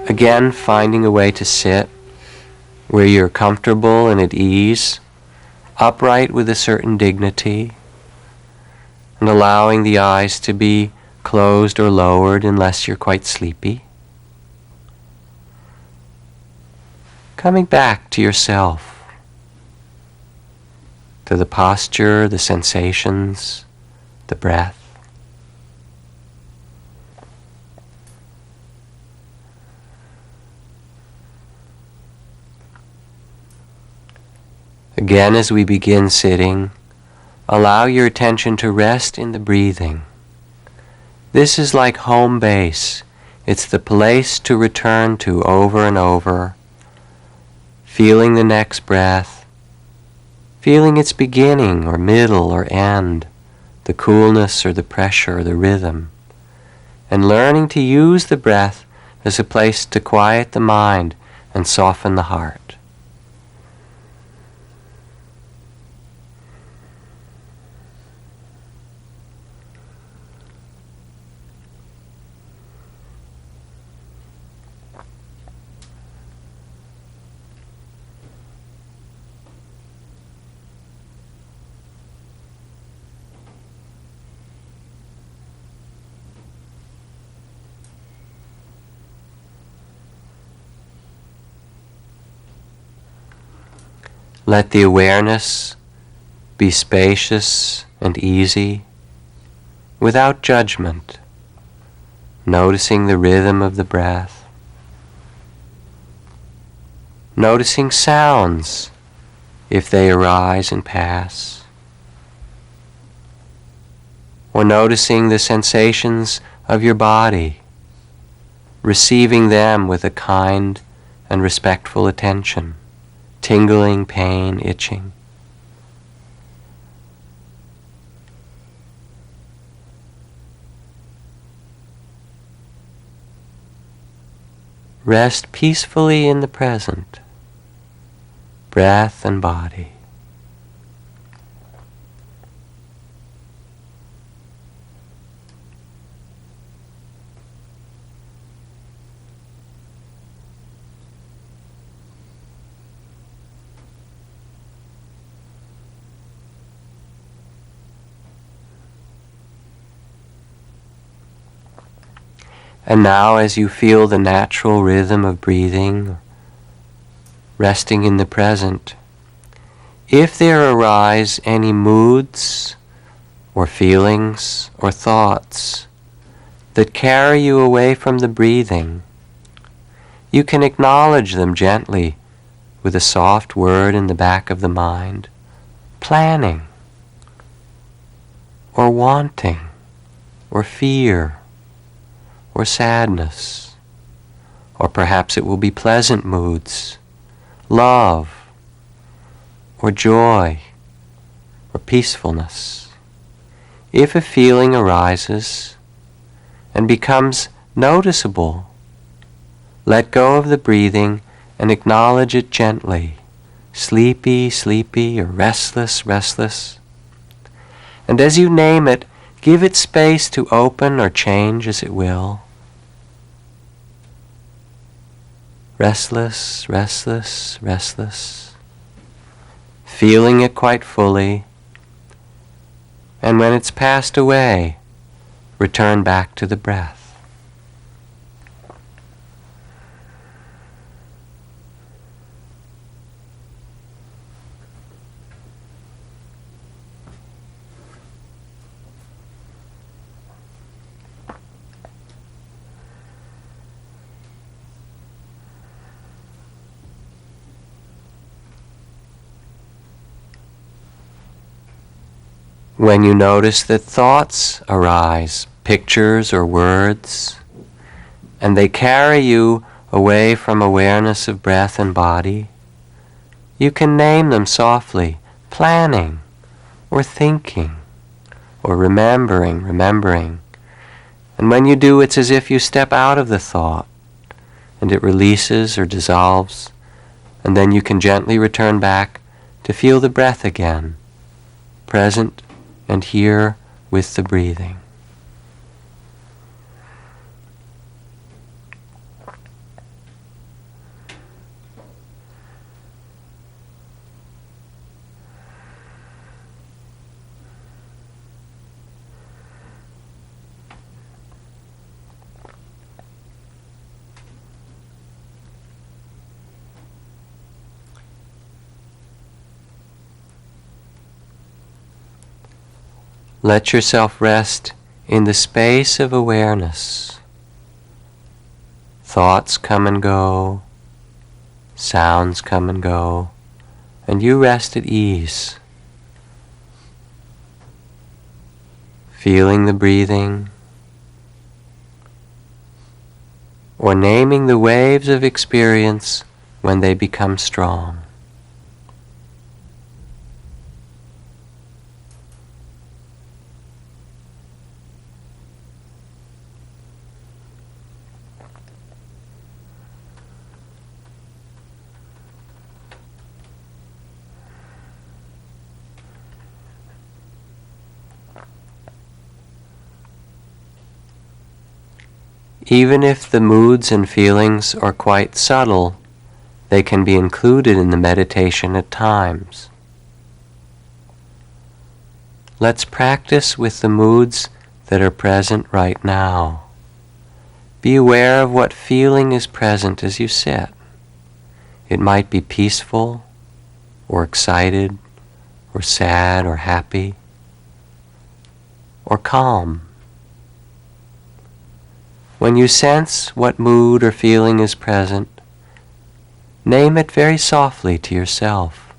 Again, finding a way to sit where you're comfortable and at ease, upright with a certain dignity, and allowing the eyes to be closed or lowered unless you're quite sleepy. Coming back to yourself, to the posture, the sensations, the breath. Again, as we begin sitting, allow your attention to rest in the breathing. This is like home base. It's the place to return to over and over, feeling the next breath, feeling its beginning or middle or end, the coolness or the pressure or the rhythm, and learning to use the breath as a place to quiet the mind and soften the heart. Let the awareness be spacious and easy, without judgment, noticing the rhythm of the breath, noticing sounds if they arise and pass, or noticing the sensations of your body, receiving them with a kind and respectful attention. Tingling, pain, itching. Rest peacefully in the present, breath and body. And now, as you feel the natural rhythm of breathing, resting in the present, if there arise any moods or feelings or thoughts that carry you away from the breathing, you can acknowledge them gently with a soft word in the back of the mind, planning, or wanting, or fear, or sadness, or perhaps it will be pleasant moods, love, or joy, or peacefulness. If a feeling arises and becomes noticeable, let go of the breathing and acknowledge it gently, sleepy, sleepy, or restless, restless. And as you name it, give it space to open or change as it will. Restless, restless, restless. Feeling it quite fully. And when it's passed away, return back to the breath. When you notice that thoughts arise, pictures or words, and they carry you away from awareness of breath and body, you can name them softly, planning, or thinking, or remembering. And when you do, it's as if you step out of the thought, and it releases or dissolves, and then you can gently return back to feel the breath again, present and here with the breathing. Let yourself rest in the space of awareness. Thoughts come and go, sounds come and go, and you rest at ease. Feeling the breathing, or naming the waves of experience when they become strong. Even if the moods and feelings are quite subtle, they can be included in the meditation at times. Let's practice with the moods that are present right now. Be aware of what feeling is present as you sit. It might be peaceful, or excited, or sad, or happy, or calm. When you sense what mood or feeling is present, name it very softly to yourself.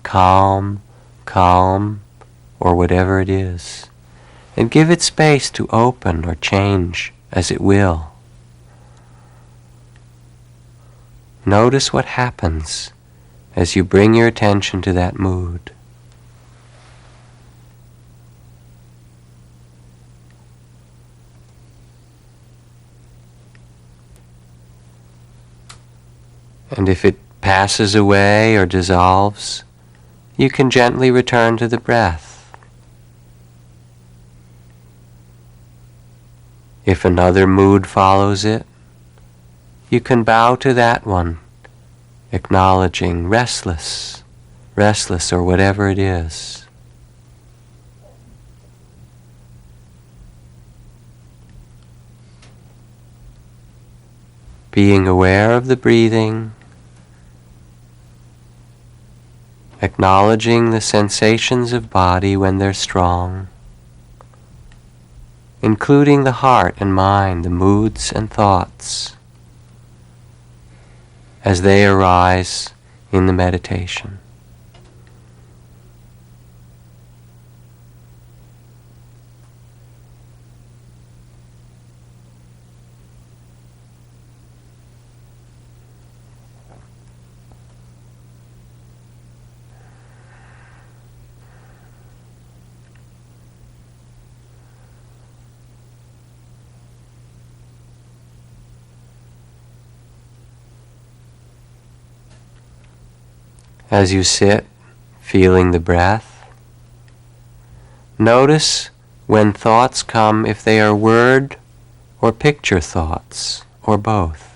Calm, calm, or whatever it is. And give it space to open or change as it will. Notice what happens as you bring your attention to that mood. And if it passes away or dissolves, you can gently return to the breath. If another mood follows it, you can bow to that one, acknowledging restless, or whatever it is. Being aware of the breathing, acknowledging the sensations of body when they're strong, including the heart and mind, the moods and thoughts, as they arise in the meditation. As you sit, feeling the breath, notice when thoughts come, if they are word or picture thoughts, or both.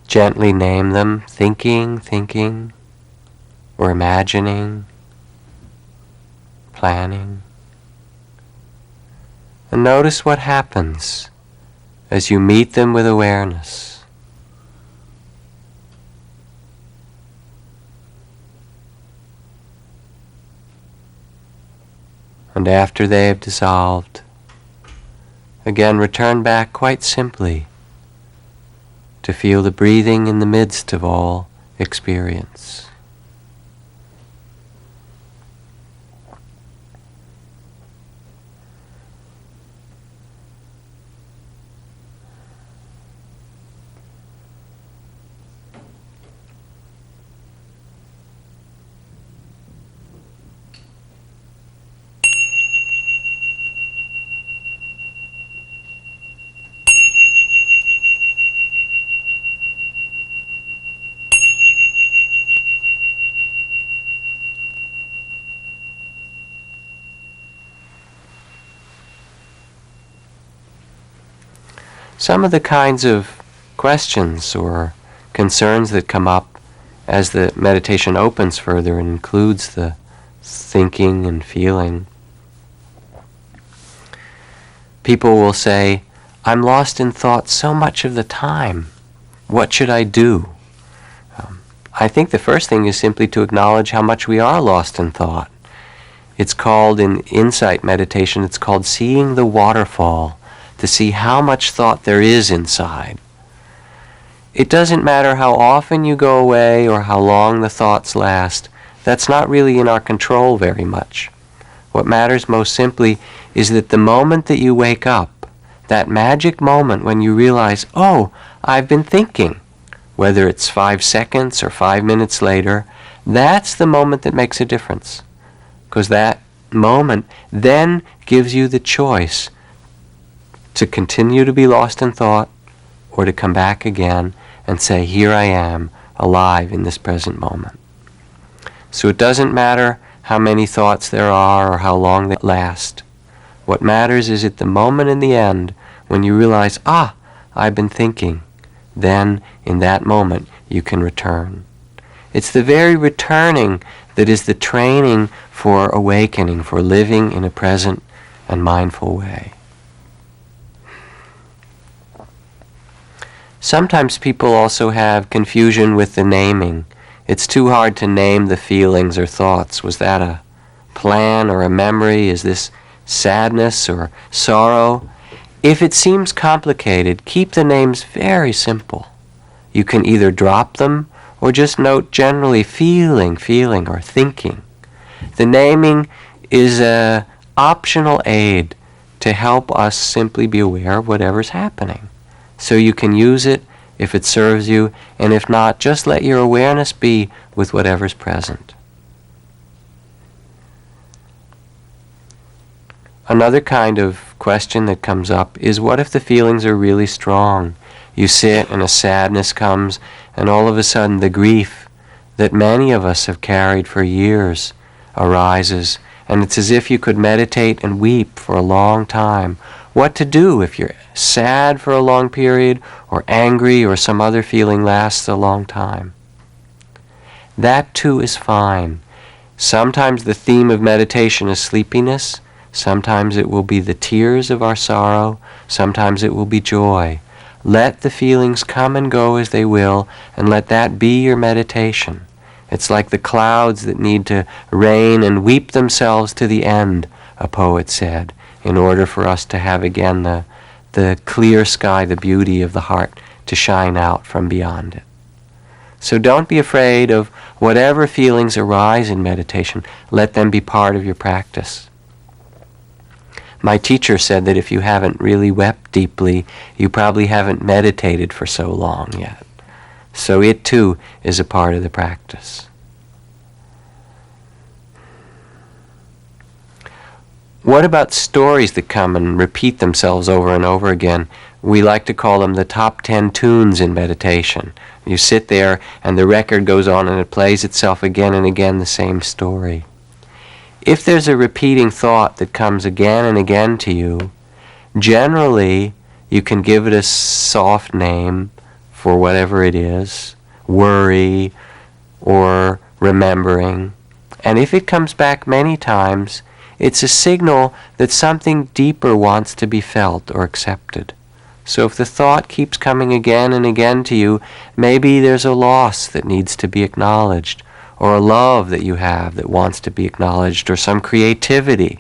Gently name them, thinking, or imagining, planning. And notice what happens as you meet them with awareness. And after they have dissolved, again return back quite simply to feel the breathing in the midst of all experience. Some of the kinds of questions or concerns that come up as the meditation opens further and includes the thinking and feeling. People will say, I'm lost in thought so much of the time. What should I do? I think the first thing is simply to acknowledge how much we are lost in thought. It's called, in insight meditation, it's called seeing the waterfall, to see how much thought there is inside. It doesn't matter how often you go away or how long the thoughts last. That's not really in our control very much. What matters most simply is that the moment that you wake up, that magic moment when you realize, oh, I've been thinking, whether it's 5 seconds or 5 minutes later, that's the moment that makes a difference. Because that moment then gives you the choice to continue to be lost in thought or to come back again and say, here I am, alive in this present moment. So it doesn't matter how many thoughts there are or how long they last. What matters is at the moment in the end when you realize, I've been thinking. Then, in that moment, you can return. It's the very returning that is the training for awakening, for living in a present and mindful way. Sometimes people also have confusion with the naming. It's too hard to name the feelings or thoughts. Was that a plan or a memory? Is this sadness or sorrow? If it seems complicated, keep the names very simple. You can either drop them or just note generally feeling, or thinking. The naming is an optional aid to help us simply be aware of whatever's happening. So you can use it if it serves you, and if not, just let your awareness be with whatever's present. Another kind of question that comes up is, what if the feelings are really strong? You sit and a sadness comes, and all of a sudden the grief that many of us have carried for years arises, and it's as if you could meditate and weep for a long time. What to do if you're sad for a long period, or angry, or some other feeling lasts a long time? That too is fine. Sometimes the theme of meditation is sleepiness. Sometimes it will be the tears of our sorrow. Sometimes it will be joy. Let the feelings come and go as they will, and let that be your meditation. It's like the clouds that need to rain and weep themselves to the end, a poet said, in order for us to have again the clear sky, the beauty of the heart to shine out from beyond it. So don't be afraid of whatever feelings arise in meditation. Let them be part of your practice. My teacher said that if you haven't really wept deeply, you probably haven't meditated for so long yet. So it too is a part of the practice. What about stories that come and repeat themselves over and over again? We like to call them the top 10 tunes in meditation. You sit there and the record goes on and it plays itself again and again, the same story. If there's a repeating thought that comes again and again to you, generally you can give it a soft name, for whatever it is, worry or remembering. And if it comes back many times, it's a signal that something deeper wants to be felt or accepted. So if the thought keeps coming again and again to you, maybe there's a loss that needs to be acknowledged, or a love that you have that wants to be acknowledged, or some creativity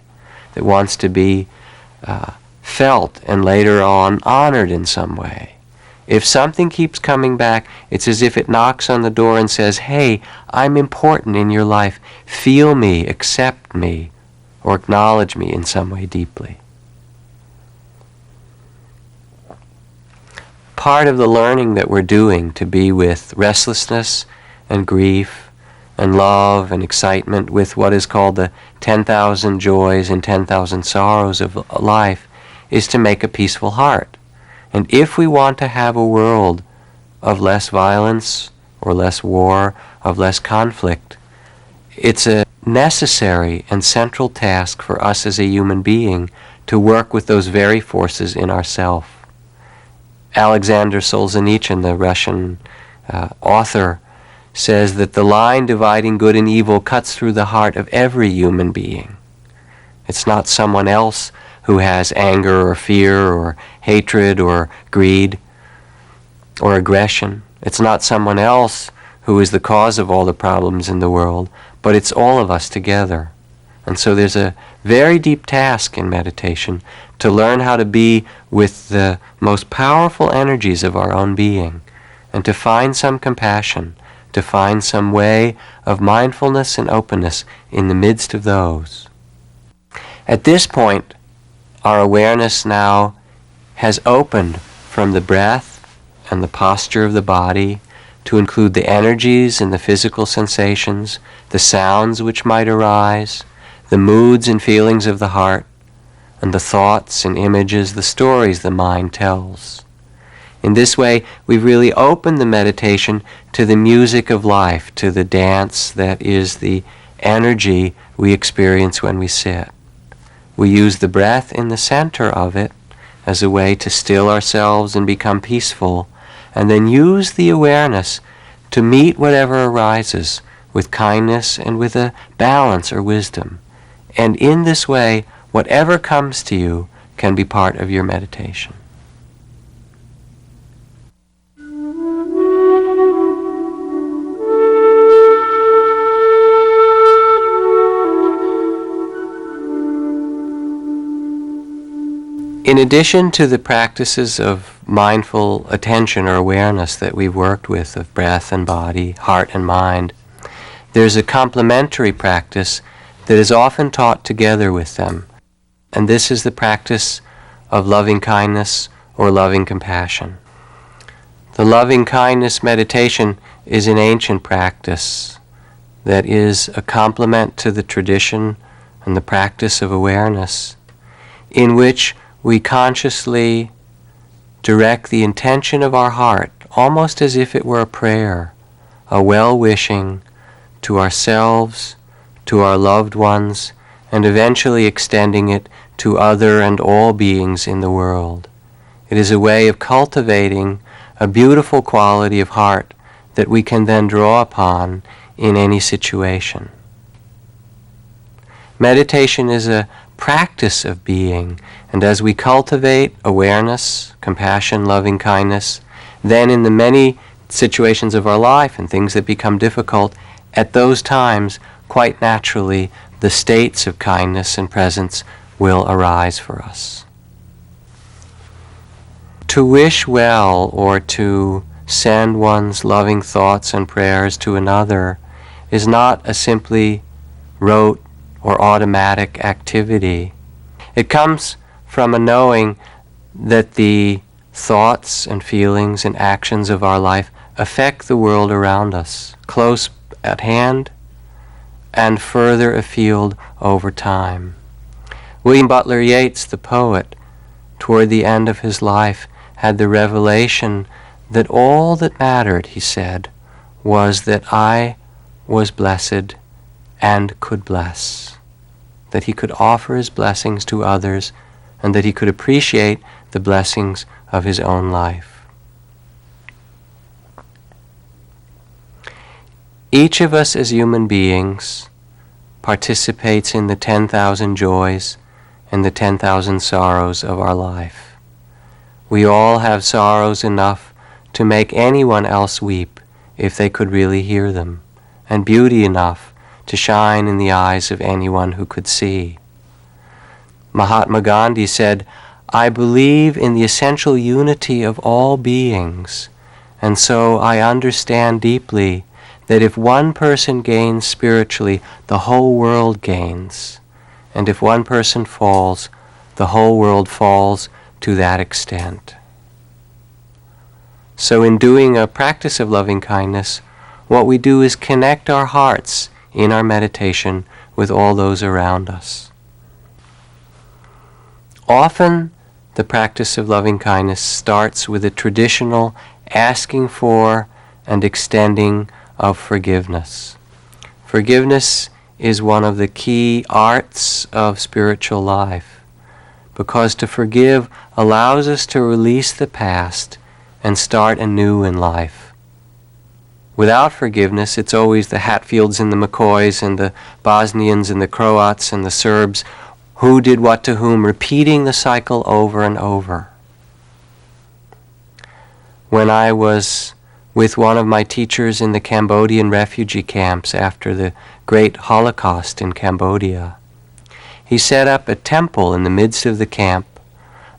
that wants to be felt and later on honored in some way. If something keeps coming back, it's as if it knocks on the door and says, hey, I'm important in your life. Feel me, accept me, or acknowledge me in some way deeply. Part of the learning that we're doing to be with restlessness and grief and love and excitement, with what is called the 10,000 joys and 10,000 sorrows of life, is to make a peaceful heart. And if we want to have a world of less violence or less war, of less conflict, it's a necessary and central task for us as a human being to work with those very forces in ourselves. Alexander Solzhenitsyn, the Russian author, says that the line dividing good and evil cuts through the heart of every human being. It's not someone else who has anger or fear or hatred or greed or aggression. It's not someone else who is the cause of all the problems in the world, but it's all of us together. And so there's a very deep task in meditation to learn how to be with the most powerful energies of our own being, and to find some compassion, to find some way of mindfulness and openness in the midst of those. At this point, our awareness now has opened from the breath and the posture of the body to include the energies and the physical sensations, the sounds which might arise, the moods and feelings of the heart, and the thoughts and images, the stories the mind tells. In this way, we've really opened the meditation to the music of life, to the dance that is the energy we experience when we sit. We use the breath in the center of it as a way to still ourselves and become peaceful, and then use the awareness to meet whatever arises with kindness and with a balance or wisdom. And in this way, whatever comes to you can be part of your meditation. In addition to the practices of mindful attention or awareness that we've worked with, of breath and body, heart and mind, there's a complementary practice that is often taught together with them. And this is the practice of loving kindness or loving compassion. The loving kindness meditation is an ancient practice that is a complement to the tradition and the practice of awareness, in which we consciously direct the intention of our heart, almost as if it were a prayer, a well-wishing to ourselves, to our loved ones, and eventually extending it to other and all beings in the world. It is a way of cultivating a beautiful quality of heart that we can then draw upon in any situation. Meditation is a practice of being, and as we cultivate awareness, compassion, loving kindness, then in the many situations of our life and things that become difficult, at those times, quite naturally, the states of kindness and presence will arise for us. To wish well or to send one's loving thoughts and prayers to another is not a simply rote or automatic activity. It comes from a knowing that the thoughts and feelings and actions of our life affect the world around us, close at hand and further afield over time. William Butler Yeats, the poet, toward the end of his life, had the revelation that all that mattered, he said, was that I was blessed and could bless, that he could offer his blessings to others, and that he could appreciate the blessings of his own life. Each of us as human beings participates in the 10,000 joys and the 10,000 sorrows of our life. We all have sorrows enough to make anyone else weep if they could really hear them, and beauty enough to shine in the eyes of anyone who could see. Mahatma Gandhi said, "I believe in the essential unity of all beings, and so I understand deeply that if one person gains spiritually, the whole world gains, and if one person falls, the whole world falls to that extent." So in doing a practice of loving kindness, what we do is connect our hearts in our meditation with all those around us. Often, the practice of loving kindness starts with a traditional asking for and extending of forgiveness. Forgiveness is one of the key arts of spiritual life, because to forgive allows us to release the past and start anew in life. Without forgiveness, it's always the Hatfields and the McCoys and the Bosnians and the Croats and the Serbs who did what to whom, repeating the cycle over and over. When I was with one of my teachers in the Cambodian refugee camps after the great Holocaust in Cambodia, he set up a temple in the midst of the camp,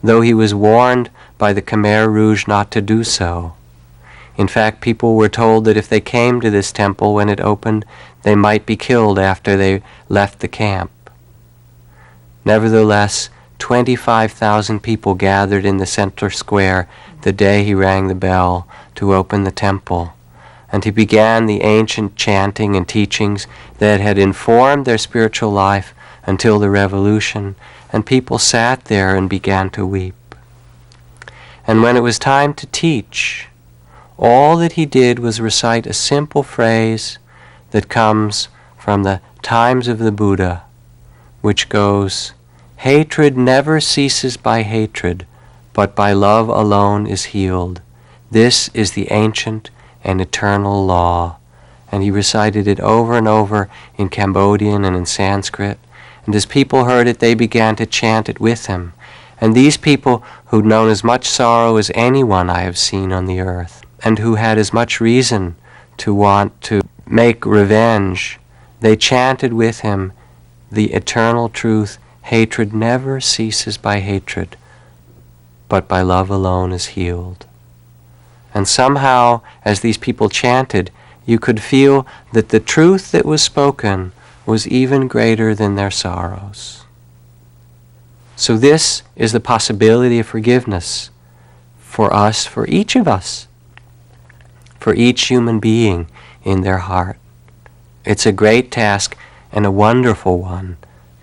though he was warned by the Khmer Rouge not to do so. In fact, people were told that if they came to this temple when it opened, they might be killed after they left the camp. Nevertheless, 25,000 people gathered in the center square the day he rang the bell to open the temple, and he began the ancient chanting and teachings that had informed their spiritual life until the revolution, and people sat there and began to weep. And when it was time to teach, all that he did was recite a simple phrase that comes from the times of the Buddha, which goes, "Hatred never ceases by hatred, but by love alone is healed. This is the ancient and eternal law." And he recited it over and over in Cambodian and in Sanskrit. And as people heard it, they began to chant it with him. And these people, who'd known as much sorrow as anyone I have seen on the earth, and who had as much reason to want to make revenge, they chanted with him the eternal truth, "Hatred never ceases by hatred, but by love alone is healed." And somehow, as these people chanted, you could feel that the truth that was spoken was even greater than their sorrows. So this is the possibility of forgiveness for us, for each of us, for each human being in their heart. It's a great task and a wonderful one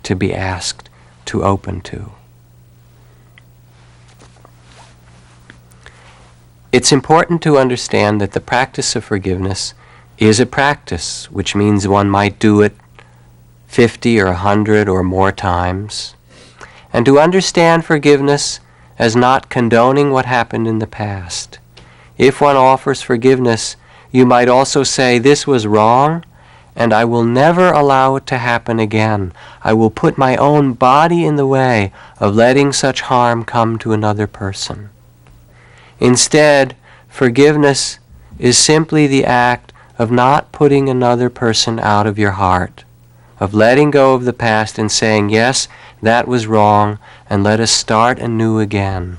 to be asked to open to. It's important to understand that the practice of forgiveness is a practice, which means one might do it 50 or 100 or more times. And to understand forgiveness as not condoning what happened in the past. If one offers forgiveness, you might also say, "This was wrong, and I will never allow it to happen again. I will put my own body in the way of letting such harm come to another person." Instead, forgiveness is simply the act of not putting another person out of your heart, of letting go of the past and saying, "Yes, that was wrong, and let us start anew again,"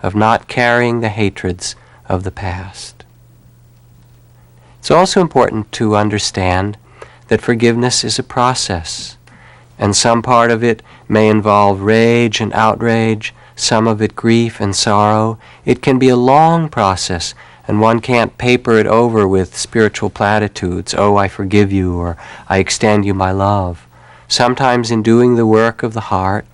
of not carrying the hatreds of the past. It's also important to understand that forgiveness is a process, and some part of it may involve rage and outrage, some of it grief and sorrow. It can be a long process, and one can't paper it over with spiritual platitudes, "Oh, I forgive you," or "I extend you my love." Sometimes in doing the work of the heart,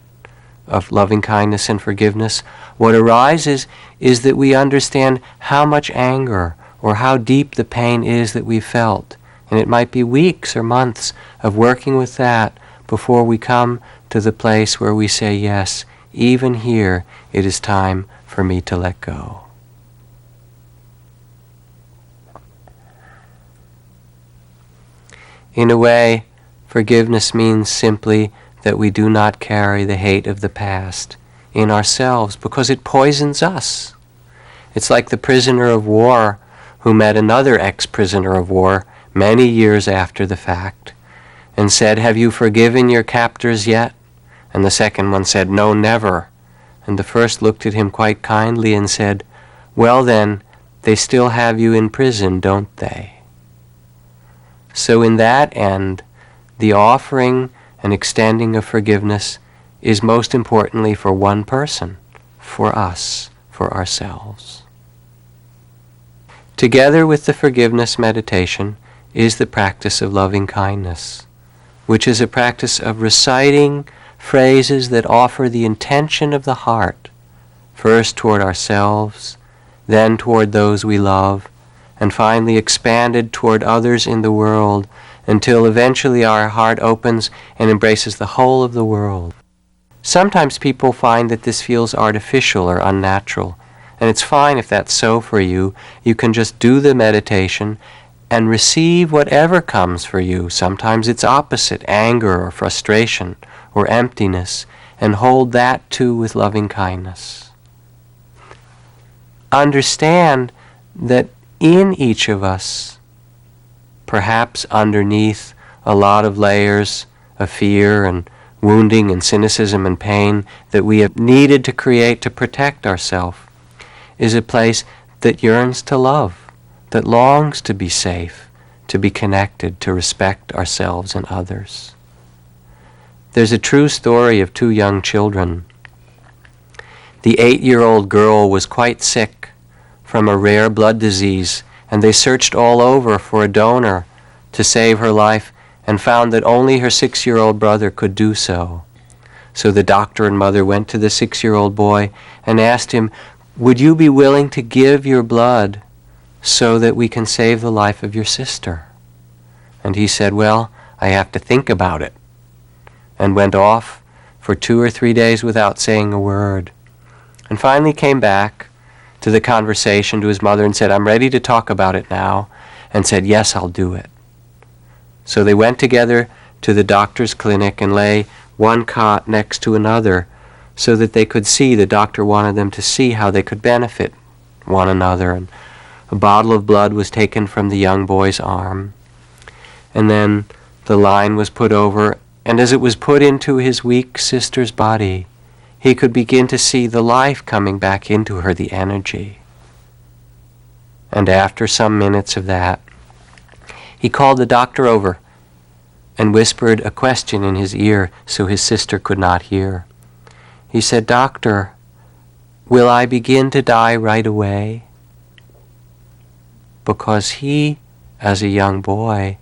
of loving kindness and forgiveness, what arises is that we understand how much anger or how deep the pain is that we felt. And it might be weeks or months of working with that before we come to the place where we say, "Yes, even here it is time for me to let go." In a way, forgiveness means simply that we do not carry the hate of the past in ourselves because it poisons us. It's like the prisoner of war who met another ex-prisoner of war many years after the fact and said, "Have you forgiven your captors yet?" And the second one said, "No, never." And the first looked at him quite kindly and said, "Well then, they still have you in prison, don't they?" So in that end, the offering and extending of forgiveness is most importantly for one person, for us, for ourselves. Together with the forgiveness meditation is the practice of loving kindness, which is a practice of reciting phrases that offer the intention of the heart, first toward ourselves, then toward those we love, and finally expanded toward others in the world until eventually our heart opens and embraces the whole of the world. Sometimes people find that this feels artificial or unnatural, and it's fine if that's so for you. You can just do the meditation and receive whatever comes for you. Sometimes it's opposite, anger or frustration or emptiness, and hold that too with loving kindness. Understand that in each of us, perhaps underneath a lot of layers of fear and wounding and cynicism and pain that we have needed to create to protect ourselves, is a place that yearns to love, that longs to be safe, to be connected, to respect ourselves and others. There's a true story of two young children. The 8-year-old girl was quite sick from a rare blood disease, and they searched all over for a donor to save her life and found that only her 6-year-old brother could do so. So the doctor and mother went to the 6-year-old boy and asked him, "Would you be willing to give your blood so that we can save the life of your sister?" And he said, "Well, I have to think about it," and went off for 2 or 3 days without saying a word. And finally came back to the conversation to his mother and said, "I'm ready to talk about it now," and said, "Yes, I'll do it." So they went together to the doctor's clinic and lay one cot next to another so that they could see. The doctor wanted them to see how they could benefit one another. And a bottle of blood was taken from the young boy's arm, and then the line was put over, and as it was put into his weak sister's body, he could begin to see the life coming back into her, the energy. And after some minutes of that, he called the doctor over and whispered a question in his ear so his sister could not hear. He said, "Doctor, will I begin to die right away?" Because he, as a young boy,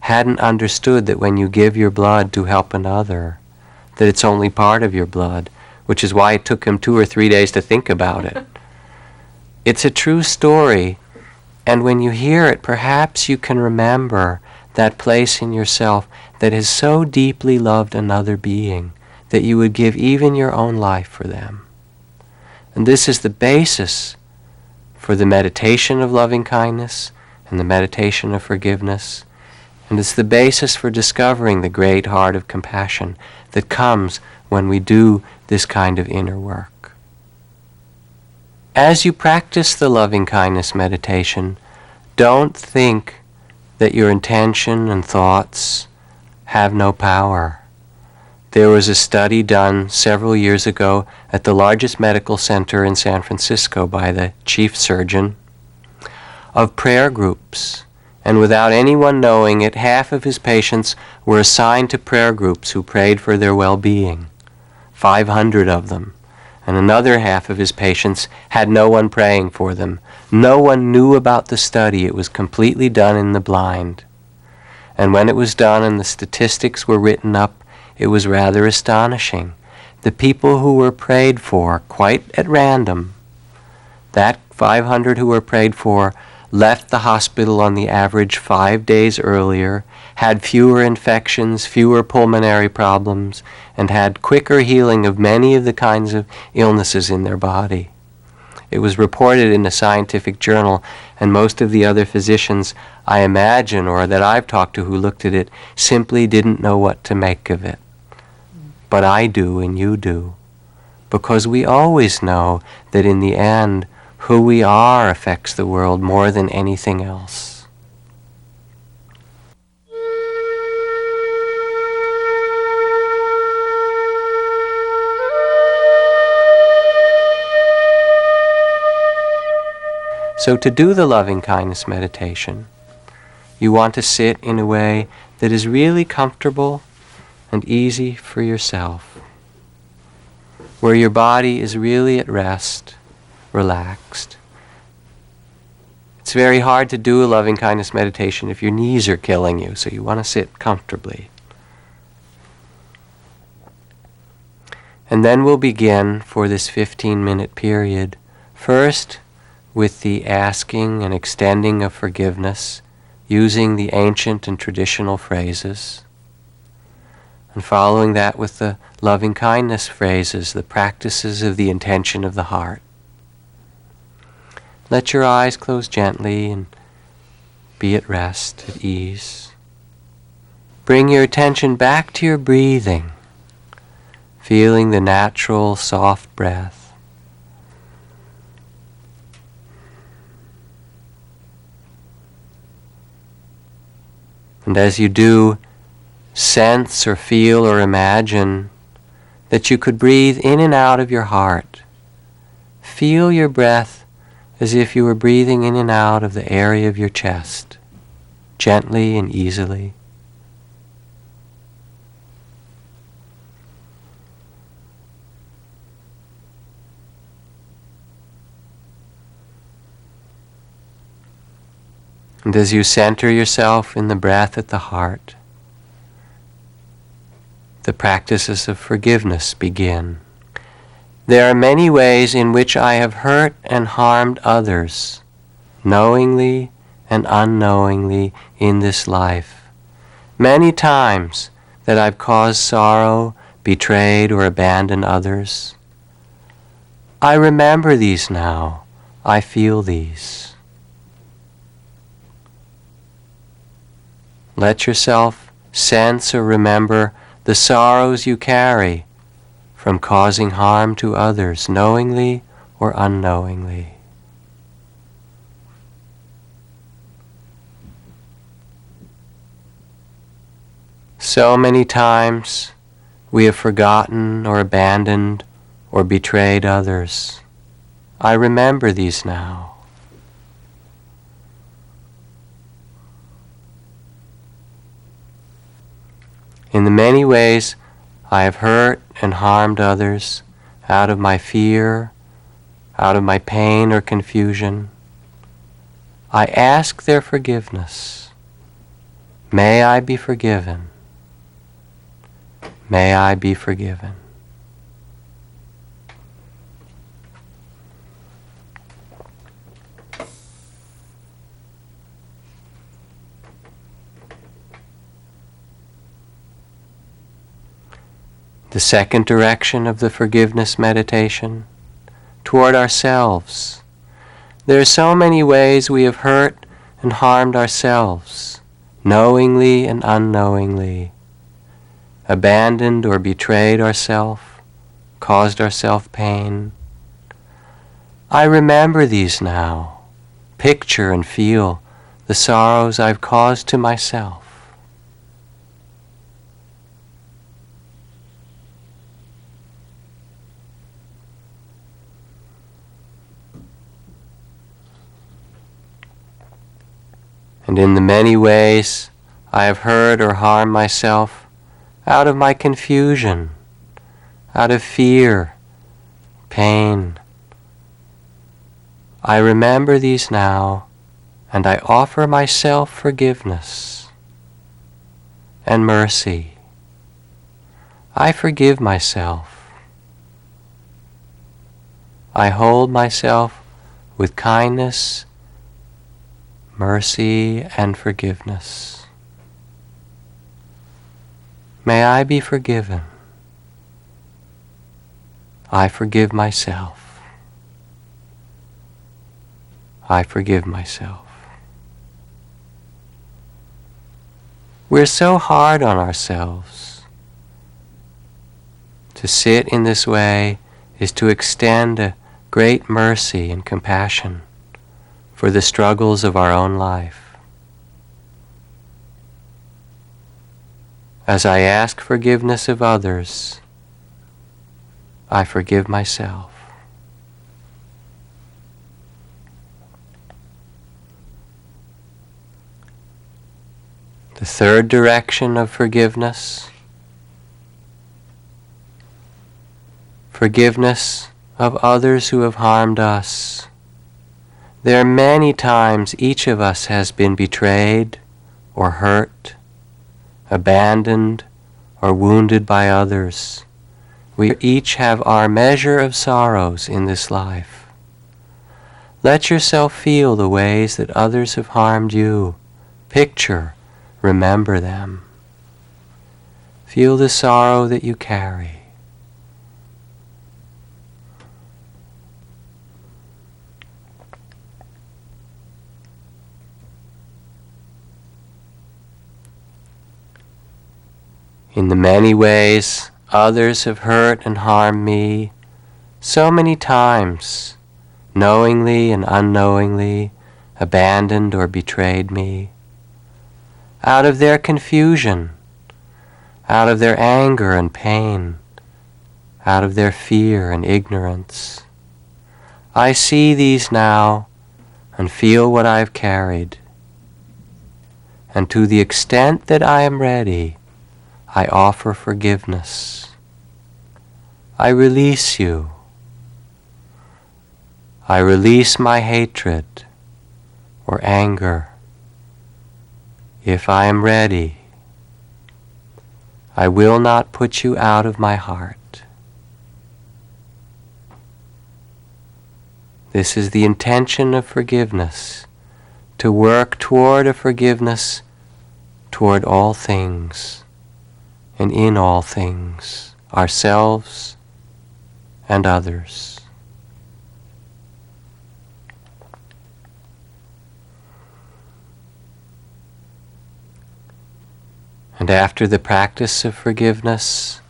hadn't understood that when you give your blood to help another, that it's only part of your blood, which is why it took him 2 or 3 days to think about it. It's a true story, and when you hear it, perhaps you can remember that place in yourself that has so deeply loved another being that you would give even your own life for them. And this is the basis for the meditation of loving kindness and the meditation of forgiveness. And it's the basis for discovering the great heart of compassion that comes when we do this kind of inner work. As you practice the loving kindness meditation, don't think that your intention and thoughts have no power. There was a study done several years ago at the largest medical center in San Francisco by the chief surgeon of prayer groups. And without anyone knowing it, half of his patients were assigned to prayer groups who prayed for their well-being, 500 of them. And another half of his patients had no one praying for them. No one knew about the study. It was completely done in the blind. And when it was done and the statistics were written up, it was rather astonishing. The people who were prayed for, quite at random, that 500 who were prayed for, left the hospital on the average 5 days earlier, had fewer infections, fewer pulmonary problems, and had quicker healing of many of the kinds of illnesses in their body. It was reported in a scientific journal, and most of the other physicians, I imagine, or that I've talked to who looked at it, simply didn't know what to make of it. But I do, and you do, because we always know that in the end, who we are affects the world more than anything else. So to do the loving kindness meditation, you want to sit in a way that is really comfortable and easy for yourself, where your body is really at rest, relaxed. It's very hard to do a loving kindness meditation if your knees are killing you, so you want to sit comfortably. And then we'll begin for this 15-minute period, first with the asking and extending of forgiveness, using the ancient and traditional phrases, and following that with the loving kindness phrases, the practices of the intention of the heart. Let your eyes close gently and be at rest, at ease. Bring your attention back to your breathing, feeling the natural, soft breath. And as you do, sense or feel or imagine that you could breathe in and out of your heart. Feel your breath as if you were breathing in and out of the area of your chest, gently and easily. And as you center yourself in the breath at the heart, the practices of forgiveness begin. There are many ways in which I have hurt and harmed others, knowingly and unknowingly in this life. Many times that I've caused sorrow, betrayed or abandoned others. I remember these now. I feel these. Let yourself sense or remember the sorrows you carry from causing harm to others, knowingly or unknowingly. So many times we have forgotten or abandoned or betrayed others. I remember these now. In the many ways I have hurt and harmed others out of my fear, out of my pain or confusion, I ask their forgiveness. May I be forgiven. May I be forgiven. The second direction of the forgiveness meditation, toward ourselves. There are so many ways we have hurt and harmed ourselves, knowingly and unknowingly, abandoned or betrayed ourselves, caused ourselves pain. I remember these now, picture and feel the sorrows I've caused to myself. And in the many ways I have hurt or harmed myself out of my confusion, out of fear, pain. I remember these now, and I offer myself forgiveness and mercy. I forgive myself. I hold myself with kindness, mercy, and forgiveness. May I be forgiven. I forgive myself. I forgive myself. We're so hard on ourselves. To sit in this way is to extend a great mercy and compassion for the struggles of our own life. As I ask forgiveness of others, I forgive myself. The third direction of forgiveness, forgiveness of others who have harmed us. There are many times each of us has been betrayed or hurt, abandoned or wounded by others. We each have our measure of sorrows in this life. Let yourself feel the ways that others have harmed you. Picture, remember them. Feel the sorrow that you carry. In the many ways others have hurt and harmed me, so many times, knowingly and unknowingly, abandoned or betrayed me. Out of their confusion, out of their anger and pain, out of their fear and ignorance. I see these now and feel what I've carried. And to the extent that I am ready, I offer forgiveness. I release you. I release my hatred or anger. If I am ready, I will not put you out of my heart. This is the intention of forgiveness, to work toward a forgiveness toward all things and in all things, ourselves and others. And after the practice of forgiveness,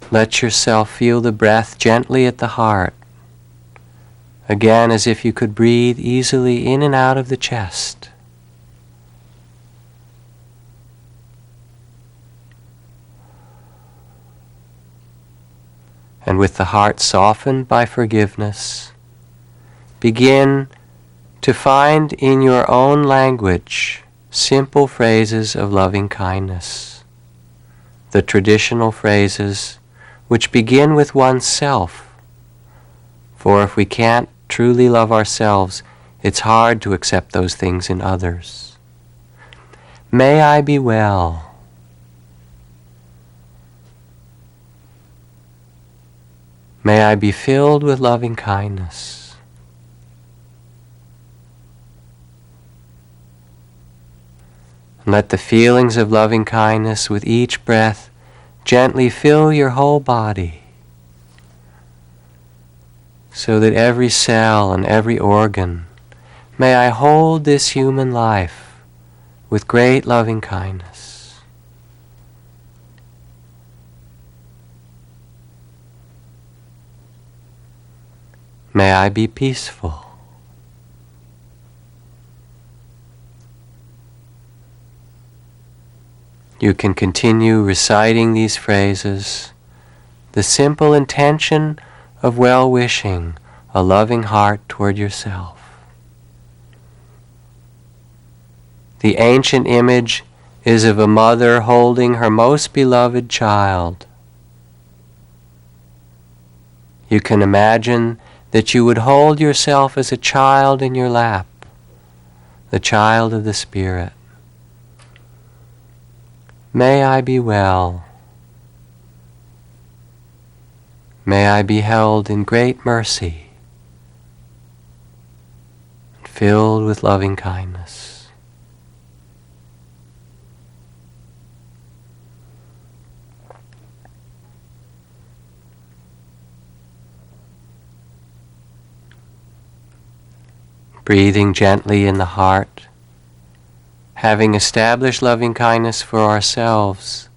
let yourself feel the breath gently at the heart, again as if you could breathe easily in and out of the chest. And with the heart softened by forgiveness, begin to find in your own language simple phrases of loving kindness, the traditional phrases which begin with oneself. For if we can't truly love ourselves, it's hard to accept those things in others. May I be well. May I be filled with loving kindness. And let the feelings of loving kindness with each breath gently fill your whole body, so that every cell and every organ, may I hold this human life with great loving kindness. May I be peaceful. You can continue reciting these phrases, the simple intention of well-wishing, a loving heart toward yourself. The ancient image is of a mother holding her most beloved child. You can imagine that you would hold yourself as a child in your lap, the child of the Spirit. May I be well. May I be held in great mercy, filled with loving kindness. breathing gently in the heart. Having established loving kindness for ourselves,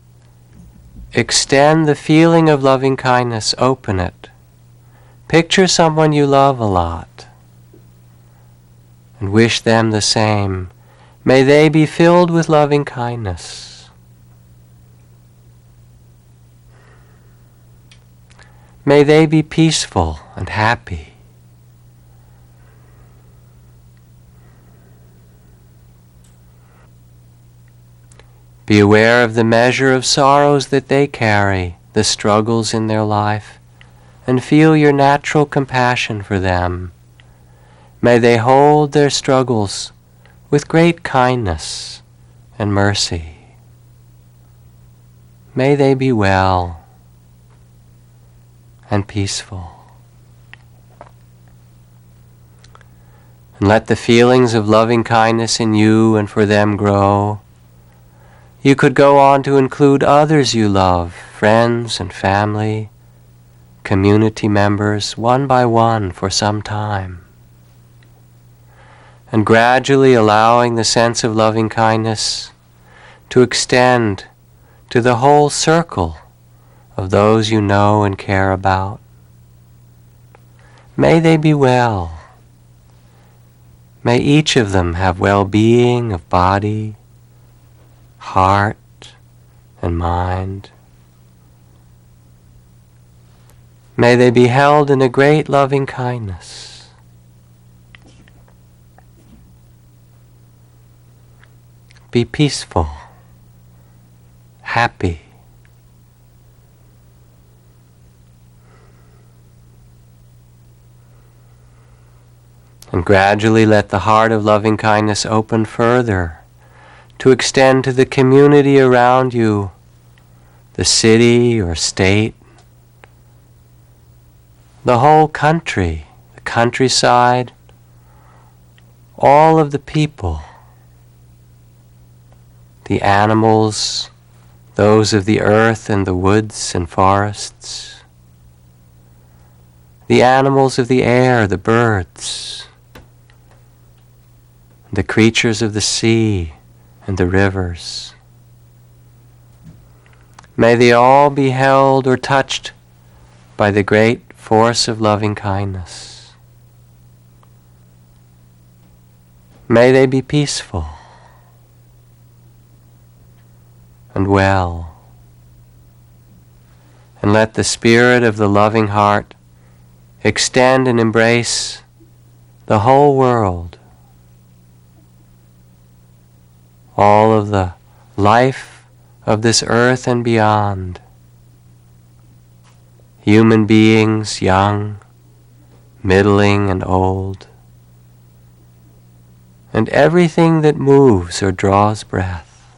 extend the feeling of loving kindness, open it. Picture someone you love a lot and wish them the same. May they be filled with loving kindness. May they be peaceful and happy. Be aware of the measure of sorrows that they carry, the struggles in their life, and feel your natural compassion for them. May they hold their struggles with great kindness and mercy. May they be well and peaceful. And let the feelings of loving kindness in you and for them grow. You could go on to include others you love, friends and family, community members, one by one for some time. And gradually allowing the sense of loving kindness to extend to the whole circle of those you know and care about. May they be well. May each of them have well-being of body, heart, and mind. May they be held in a great loving kindness. Be peaceful, happy. And gradually let the heart of loving kindness open further to extend to the community around you, the city or state, the whole country, the countryside, all of the people, the animals, those of the earth and the woods and forests, the animals of the air, the birds, the creatures of the sea and the rivers. May they all be held or touched by the great force of loving kindness. May they be peaceful and well. And let the spirit of the loving heart extend and embrace the whole world, all of the life of this earth and beyond, human beings, young, middling, and old, and everything that moves or draws breath.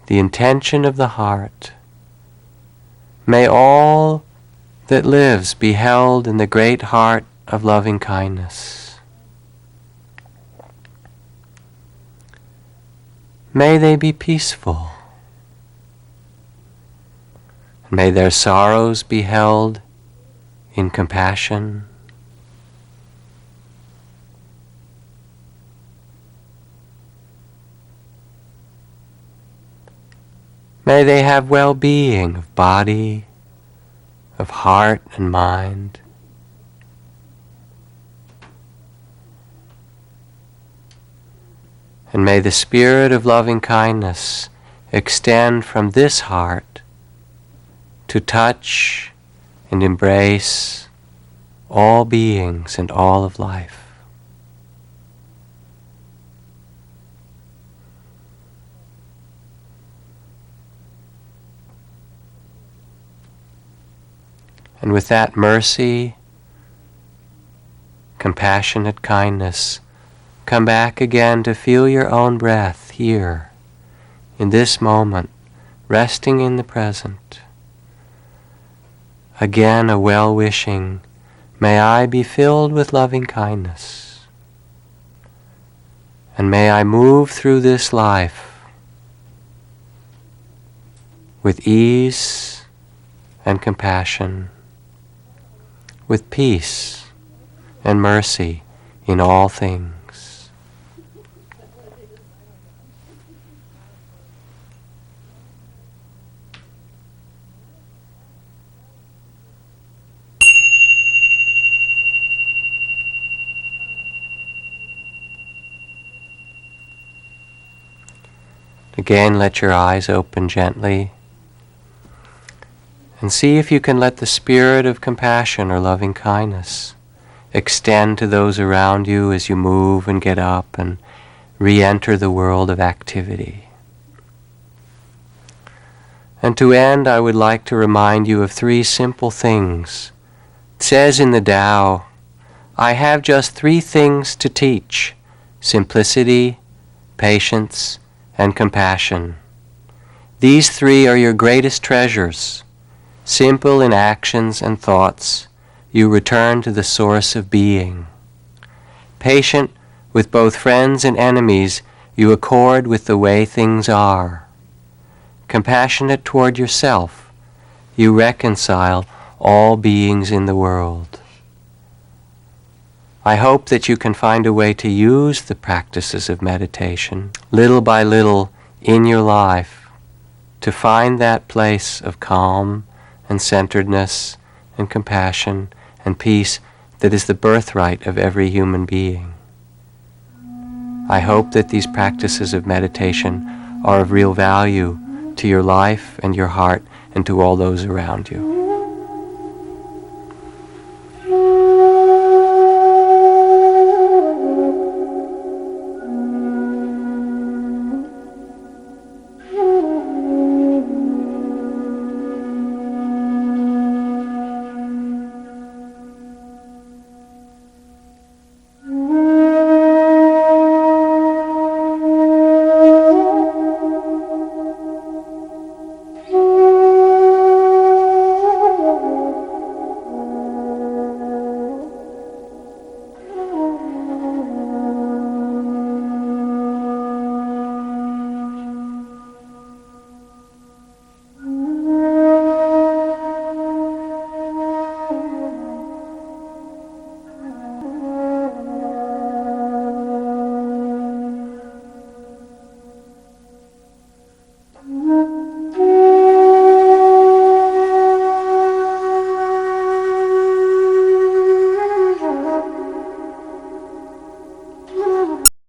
The intention of the heart, may all that lives be held in the great heart of loving kindness. May they be peaceful. May their sorrows be held in compassion. May they have well-being of body, of heart and mind. And may the spirit of loving kindness extend from this heart to touch and embrace all beings and all of life. And with that mercy, compassionate kindness, come back again to feel your own breath here, in this moment, resting in the present. Again a well-wishing, may I be filled with loving kindness, and may I move through this life with ease and compassion, with peace and mercy in all things. Again, let your eyes open gently and see if you can let the spirit of compassion or loving kindness extend to those around you as you move and get up and re-enter the world of activity. And to end, I would like to remind you of 3 simple things. It says in the Tao, I have just 3 things to teach: simplicity, patience, and compassion. These 3 are your greatest treasures. Simple in actions and thoughts, you return to the source of being. Patient with both friends and enemies, you accord with the way things are. Compassionate toward yourself, you reconcile all beings in the world. I hope that you can find a way to use the practices of meditation, little by little in your life, to find that place of calm and centeredness and compassion and peace that is the birthright of every human being. I hope that these practices of meditation are of real value to your life and your heart and to all those around you.